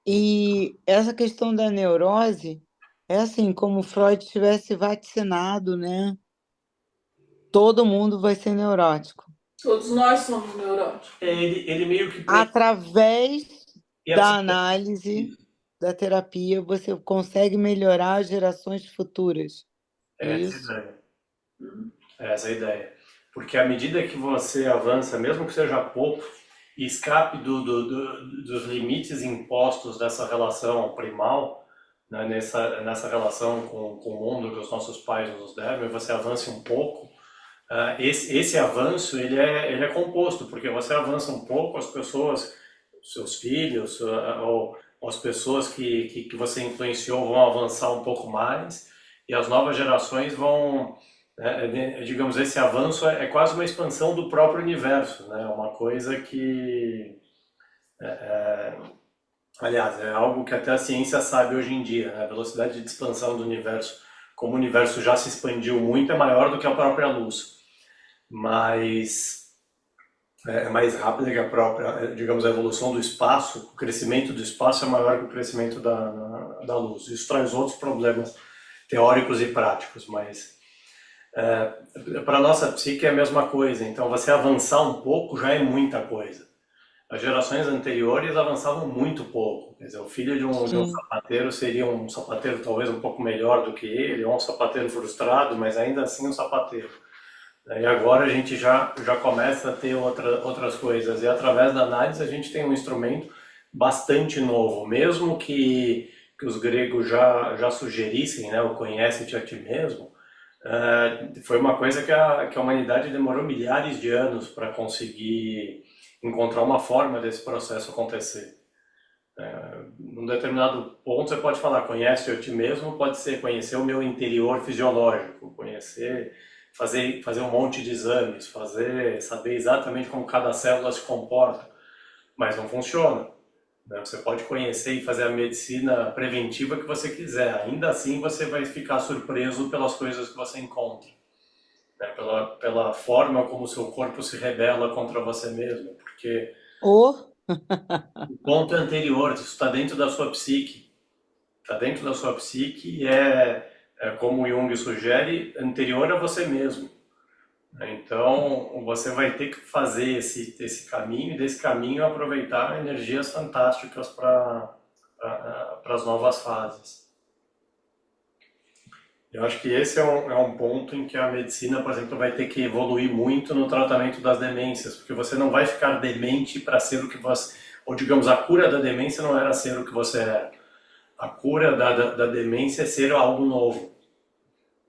E essa questão da neurose é assim, como Freud tivesse vacinado, né? Todo mundo vai ser neurótico. Todos nós somos neuróticos. Ele meio que... Através da análise, da terapia, você consegue melhorar as gerações futuras. É isso? Essa é a ideia. Porque à medida que você avança, mesmo que seja pouco, e escape dos limites impostos dessa relação primal, né, nessa relação com o mundo que os nossos pais nos deram, e você avance um pouco, esse avanço ele é composto, porque você avança um pouco, as pessoas, seus filhos, ou as pessoas que você influenciou vão avançar um pouco mais, e as novas gerações vão... digamos, esse avanço é quase uma expansão do próprio universo, né? Uma coisa que Aliás, é algo que até a ciência sabe hoje em dia, né? A velocidade de expansão do universo, como o universo já se expandiu muito, é maior do que a própria luz. Mas é mais rápida que a própria, digamos, a evolução do espaço, o crescimento do espaço é maior que o crescimento da luz. Isso traz outros problemas teóricos e práticos, mas para a nossa psique é a mesma coisa. Então, você avançar um pouco já é muita coisa. As gerações anteriores avançavam muito pouco. Quer dizer, o filho de um Sim. sapateiro seria um sapateiro talvez um pouco melhor do que ele, ou um sapateiro frustrado, mas ainda assim um sapateiro. E agora a gente já começa a ter outras coisas. E através da análise a gente tem um instrumento bastante novo. Mesmo que os gregos já sugerissem, né, o conhece-te a ti mesmo, foi uma coisa que a humanidade demorou milhares de anos para conseguir encontrar uma forma desse processo acontecer. Num determinado ponto você pode falar, conhece a ti mesmo, pode ser conhecer o meu interior fisiológico, conhecer, fazer um monte de exames, saber exatamente como cada célula se comporta, mas não funciona, né? Você pode conhecer e fazer a medicina preventiva que você quiser, ainda assim você vai ficar surpreso pelas coisas que você encontra, né? Pela forma como o seu corpo se rebela contra você mesmo, porque Ou, o ponto é anterior, isso está dentro da sua psique. Está dentro da sua psique e como o Jung sugere, anterior a você mesmo. Então, você vai ter que fazer esse caminho e desse caminho aproveitar energias fantásticas para as novas fases. Eu acho que esse é um ponto em que a medicina, por exemplo, vai ter que evoluir muito no tratamento das demências, porque você não vai ficar demente para ser o que você... Ou, digamos, a cura da demência não era ser o que você era. A cura da demência é ser algo novo,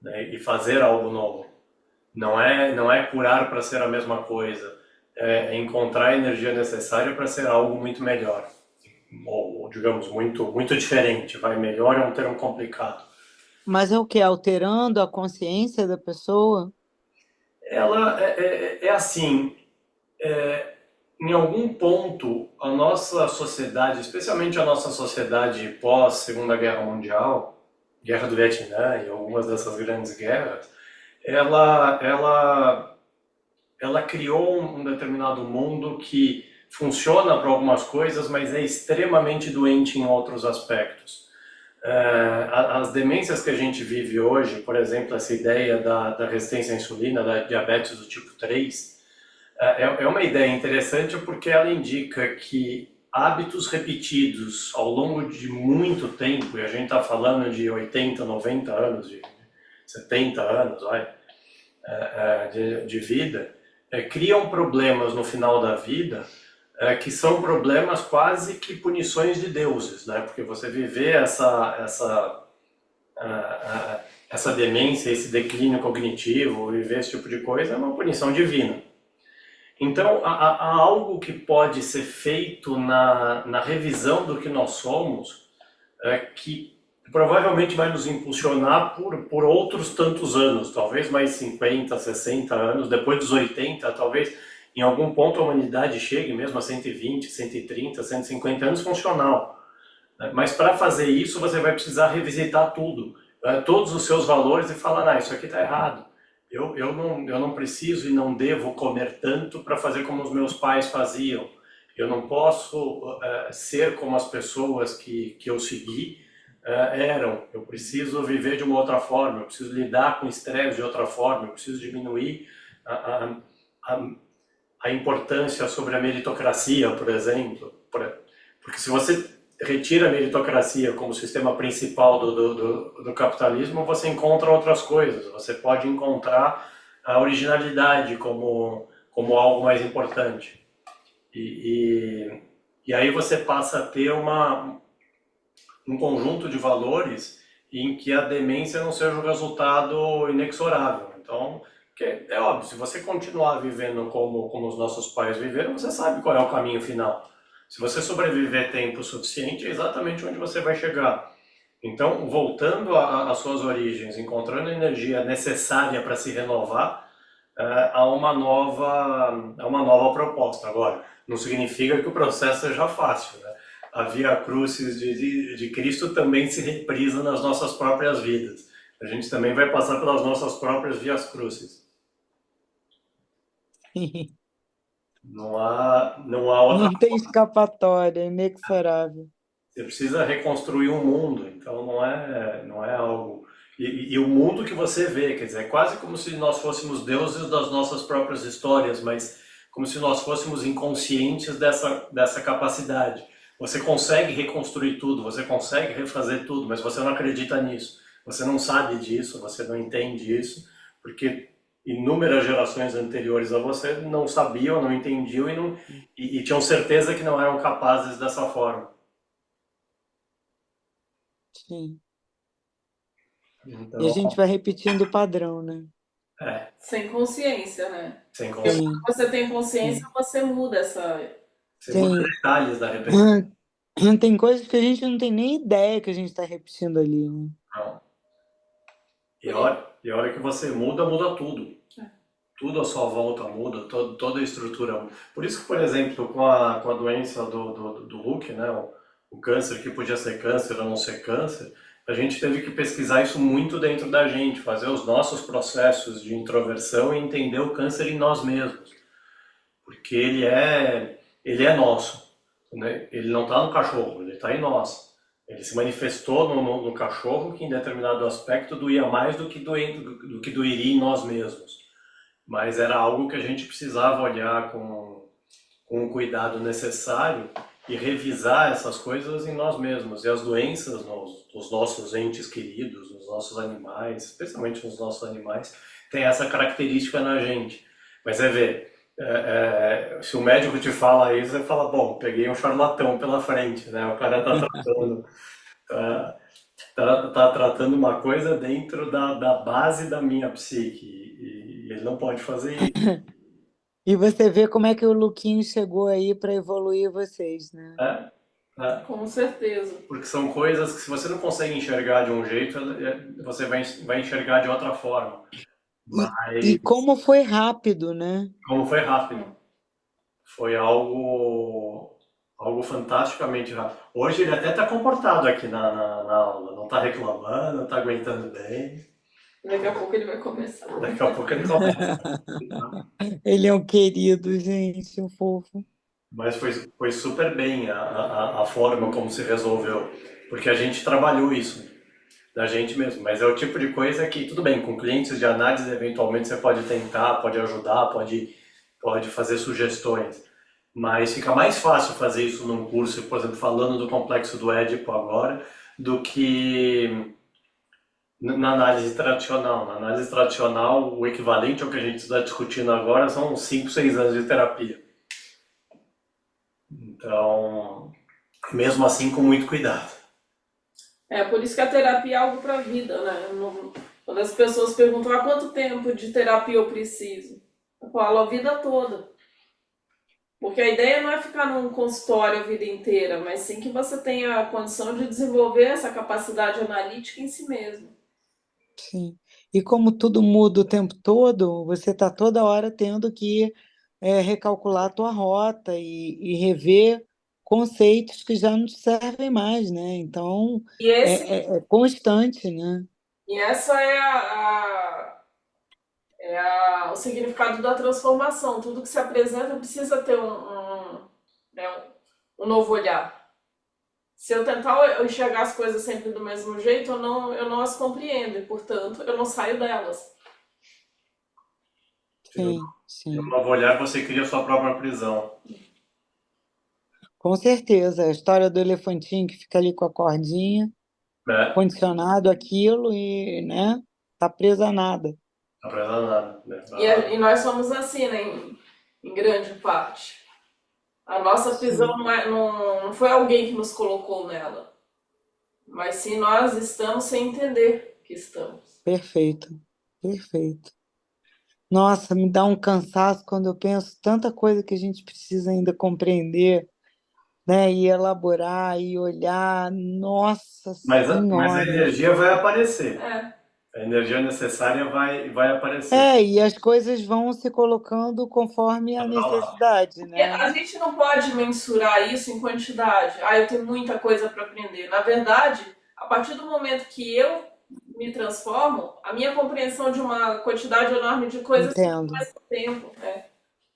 né? E fazer algo novo. Não é curar para ser a mesma coisa, é encontrar a energia necessária para ser algo muito melhor. Ou, digamos, muito, muito diferente. Melhor é um termo complicado. mas é o quê? Alterando a consciência da pessoa? Ela é assim, em algum ponto, a nossa sociedade, especialmente a nossa sociedade pós Segunda Guerra Mundial, Guerra do Vietnã e algumas dessas grandes guerras, ela criou um determinado mundo que funciona para algumas coisas, mas é extremamente doente em outros aspectos. As demências que a gente vive hoje, por exemplo, essa ideia da resistência à insulina, da diabetes do tipo 3, é uma ideia interessante porque ela indica que hábitos repetidos ao longo de muito tempo, e a gente está falando de 80, 90 anos, de 70 anos, de vida, criam problemas no final da vida que são problemas quase que punições de deuses, né? Porque você viver essa demência, esse declínio cognitivo, viver esse tipo de coisa é uma punição divina. Então, há algo que pode ser feito na revisão do que nós somos, que provavelmente vai nos impulsionar por outros tantos anos, talvez mais 50, 60 anos, depois dos 80, talvez em algum ponto a humanidade chegue mesmo a 120, 130, 150 anos funcional. Mas para fazer isso, você vai precisar revisitar tudo, todos os seus valores e falar, isso aqui está errado. Eu não preciso e não devo comer tanto para fazer como os meus pais faziam. Eu não posso ser como as pessoas que eu segui eram. Eu preciso viver de uma outra forma, eu preciso lidar com o estresse de outra forma, eu preciso diminuir a importância sobre a meritocracia, por exemplo. Porque se você retira a meritocracia como sistema principal do capitalismo, você encontra outras coisas. Você pode encontrar a originalidade como algo mais importante. E aí você passa a ter um conjunto de valores em que a demência não seja um resultado inexorável. Então, é óbvio, se você continuar vivendo como os nossos pais viveram, você sabe qual é o caminho final. Se você sobreviver tempo suficiente, é exatamente onde você vai chegar. Então, voltando às suas origens, encontrando a energia necessária para se renovar, há uma nova proposta. Agora, não significa que o processo seja fácil, né? a Via Crucis de Cristo também se reprisa nas nossas próprias vidas. A gente também vai passar pelas nossas próprias Vias Crucis. Não há outra. Não tem escapatória, é inexorável. Você precisa reconstruir um mundo, então não é algo. E o mundo que você vê, quer dizer, é quase como se nós fôssemos deuses das nossas próprias histórias, mas como se nós fôssemos inconscientes dessa capacidade. Você consegue reconstruir tudo, você consegue refazer tudo, mas você não acredita nisso. Você não sabe disso, você não entende isso, porque inúmeras gerações anteriores a você não sabiam, não entendiam e tinham certeza que não eram capazes dessa forma. Sim. E a Então, gente vai repetindo o padrão, né? Sem consciência, né? sem Porque consciência, Sim, quando você tem sim, consciência, você muda essa. você muda sim. detalhes da repetição. Tem coisas que a gente não tem nem ideia que a gente está repetindo ali, né? E a hora que você muda, muda tudo. É. Tudo à sua volta muda, toda a estrutura muda. Por isso que, por exemplo, com a doença do Hulk, né, o câncer, que podia ser câncer ou não ser câncer, a gente teve que pesquisar isso muito dentro da gente, fazer os nossos processos de introversão e entender o câncer em nós mesmos. Porque ele é nosso, né? Ele não está no cachorro, ele está em nós. Ele se manifestou no cachorro que em determinado aspecto doía mais do que doeria em nós mesmos. Mas era algo que a gente precisava olhar com o cuidado necessário e revisar essas coisas em nós mesmos. E as doenças nos nossos entes queridos, nos nossos animais, especialmente nos nossos animais, tem essa característica na gente. Mas é ver, se o médico te fala isso, você fala, bom, peguei um charlatão pela frente, né? O cara tá, tá tratando uma coisa dentro da base da minha psique e ele não pode fazer isso. E você vê como é que o Luquinho chegou aí para evoluir vocês, né? Né? Com certeza. Porque são coisas que se você não consegue enxergar de um jeito, você vai enxergar de outra forma. E Mas como foi rápido, né? como foi rápido, foi algo fantasticamente rápido. Hoje ele até está comportado aqui na aula, não está reclamando, está aguentando bem. Daqui a pouco ele vai começar. Daqui a pouco ele começa. Ele é um querido, gente, um fofo. Mas foi super bem a forma como se resolveu, porque a gente trabalhou isso da gente mesmo, mas é o tipo de coisa que, tudo bem, com clientes de análise, eventualmente você pode tentar, pode ajudar, pode fazer sugestões, mas fica mais fácil fazer isso num curso, por exemplo, falando do complexo do Édipo agora, do que na análise tradicional. Na análise tradicional, o equivalente ao que a gente está discutindo agora são uns 5, 6 anos de terapia. Então, mesmo assim, com muito cuidado. Por isso que a terapia é algo para a vida, né? Quando as pessoas perguntam há quanto tempo de terapia eu preciso, eu falo a vida toda. Porque a ideia não é ficar num consultório a vida inteira, mas sim que você tenha a condição de desenvolver essa capacidade analítica em si mesmo. Sim. E como tudo muda o tempo todo, você está toda hora tendo que recalcular a tua rota e rever conceitos que já não te servem mais, né? Então, E esse é constante, né? E essa o significado da transformação. Tudo que se apresenta precisa ter né, um novo olhar. Se eu tentar enxergar as coisas sempre do mesmo jeito, eu não as compreendo e, portanto, eu não saio delas. Sim, No sim. novo olhar, você cria a sua própria prisão. Com certeza. A história do elefantinho que fica ali com a cordinha, Né? condicionado àquilo e, né, tá preso a nada. Não aprenda nada. Né? E nós somos assim, né, em grande parte. A nossa prisão não foi alguém que nos colocou nela, mas sim nós estamos sem entender que estamos. Perfeito, perfeito. Nossa, me dá um cansaço quando eu penso tanta coisa que a gente precisa ainda compreender, né, e elaborar e olhar. Nossa Mas a Senhora, energia vai aparecer. É. A energia necessária vai aparecer. E as coisas vão se colocando conforme a necessidade, Porque né? a gente não pode mensurar isso em quantidade. Ah, eu tenho muita coisa para aprender. Na verdade, a partir do momento que eu me transformo, a minha compreensão de uma quantidade enorme de coisas Entendo, faz tempo, né?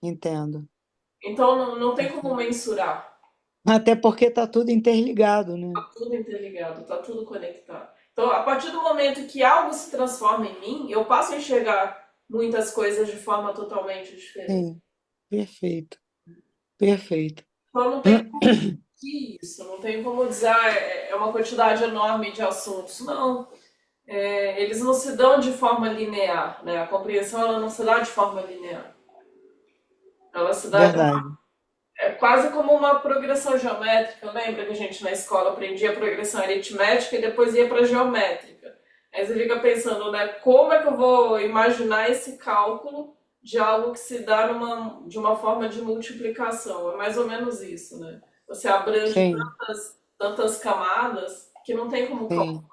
entendo. Então não tem como mensurar. Até porque está tudo interligado, né? Tá tudo interligado, tá tudo conectado. Então, a partir do momento que algo se transforma em mim, eu passo a enxergar muitas coisas de forma totalmente diferente. Sim, perfeito, perfeito. Então, não tem como medir isso, não tem como dizer, é uma quantidade enorme de assuntos. Não, eles não se dão de forma linear, né? A compreensão ela não se dá de forma linear. Ela se dá Verdade. quase como uma progressão geométrica. Lembra que a gente na escola aprendia progressão aritmética e depois ia para geométrica. Aí você fica pensando, né, como é que eu vou imaginar esse cálculo de algo que se dá de uma forma de multiplicação? É mais ou menos isso, né? Você abrange Sim, tantas camadas que não tem como calcular. sim,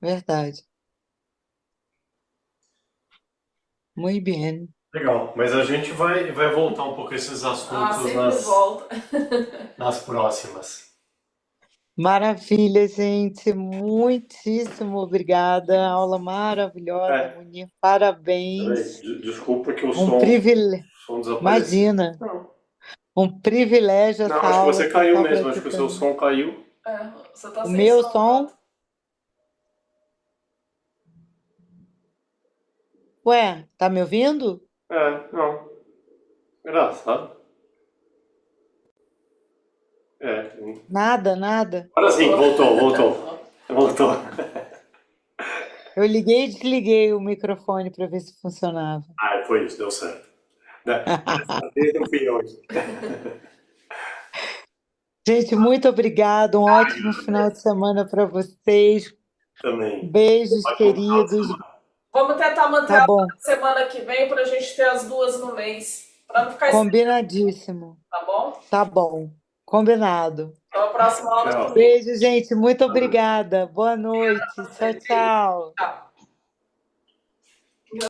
verdade. Muy bien. Legal, mas a gente vai voltar um pouco a esses assuntos Sempre volta. nas próximas. Maravilha, gente. Muitíssimo obrigada. Aula maravilhosa, É, Munir. peraí, Parabéns. desculpa que o Um privilégio. som desapareceu. Imagina, Não, um privilégio não, essa acho que aula você que você caiu está mesmo, acho que o seu praticando. som caiu. Você tá O sem meu som. som? Ué, tá me ouvindo? Não, engraçado. É, Nada, nada. agora sim, voltou. Eu liguei e desliguei o microfone para ver se funcionava. Foi isso, deu certo. Dessa vez eu fui hoje. Gente, muito obrigada. Um ótimo final de semana para vocês. Também. Beijos, Ótimo final de queridos. semana. Vamos tentar manter Tá a bom, semana que vem para a gente ter as duas no mês. Para não ficar estressado, combinadíssimo. tá bom? Tá bom, combinado. Então, a próxima aula é Tchau. domingo. Beijo, gente. Muito obrigada. Boa noite. Tchau, tchau. Tchau.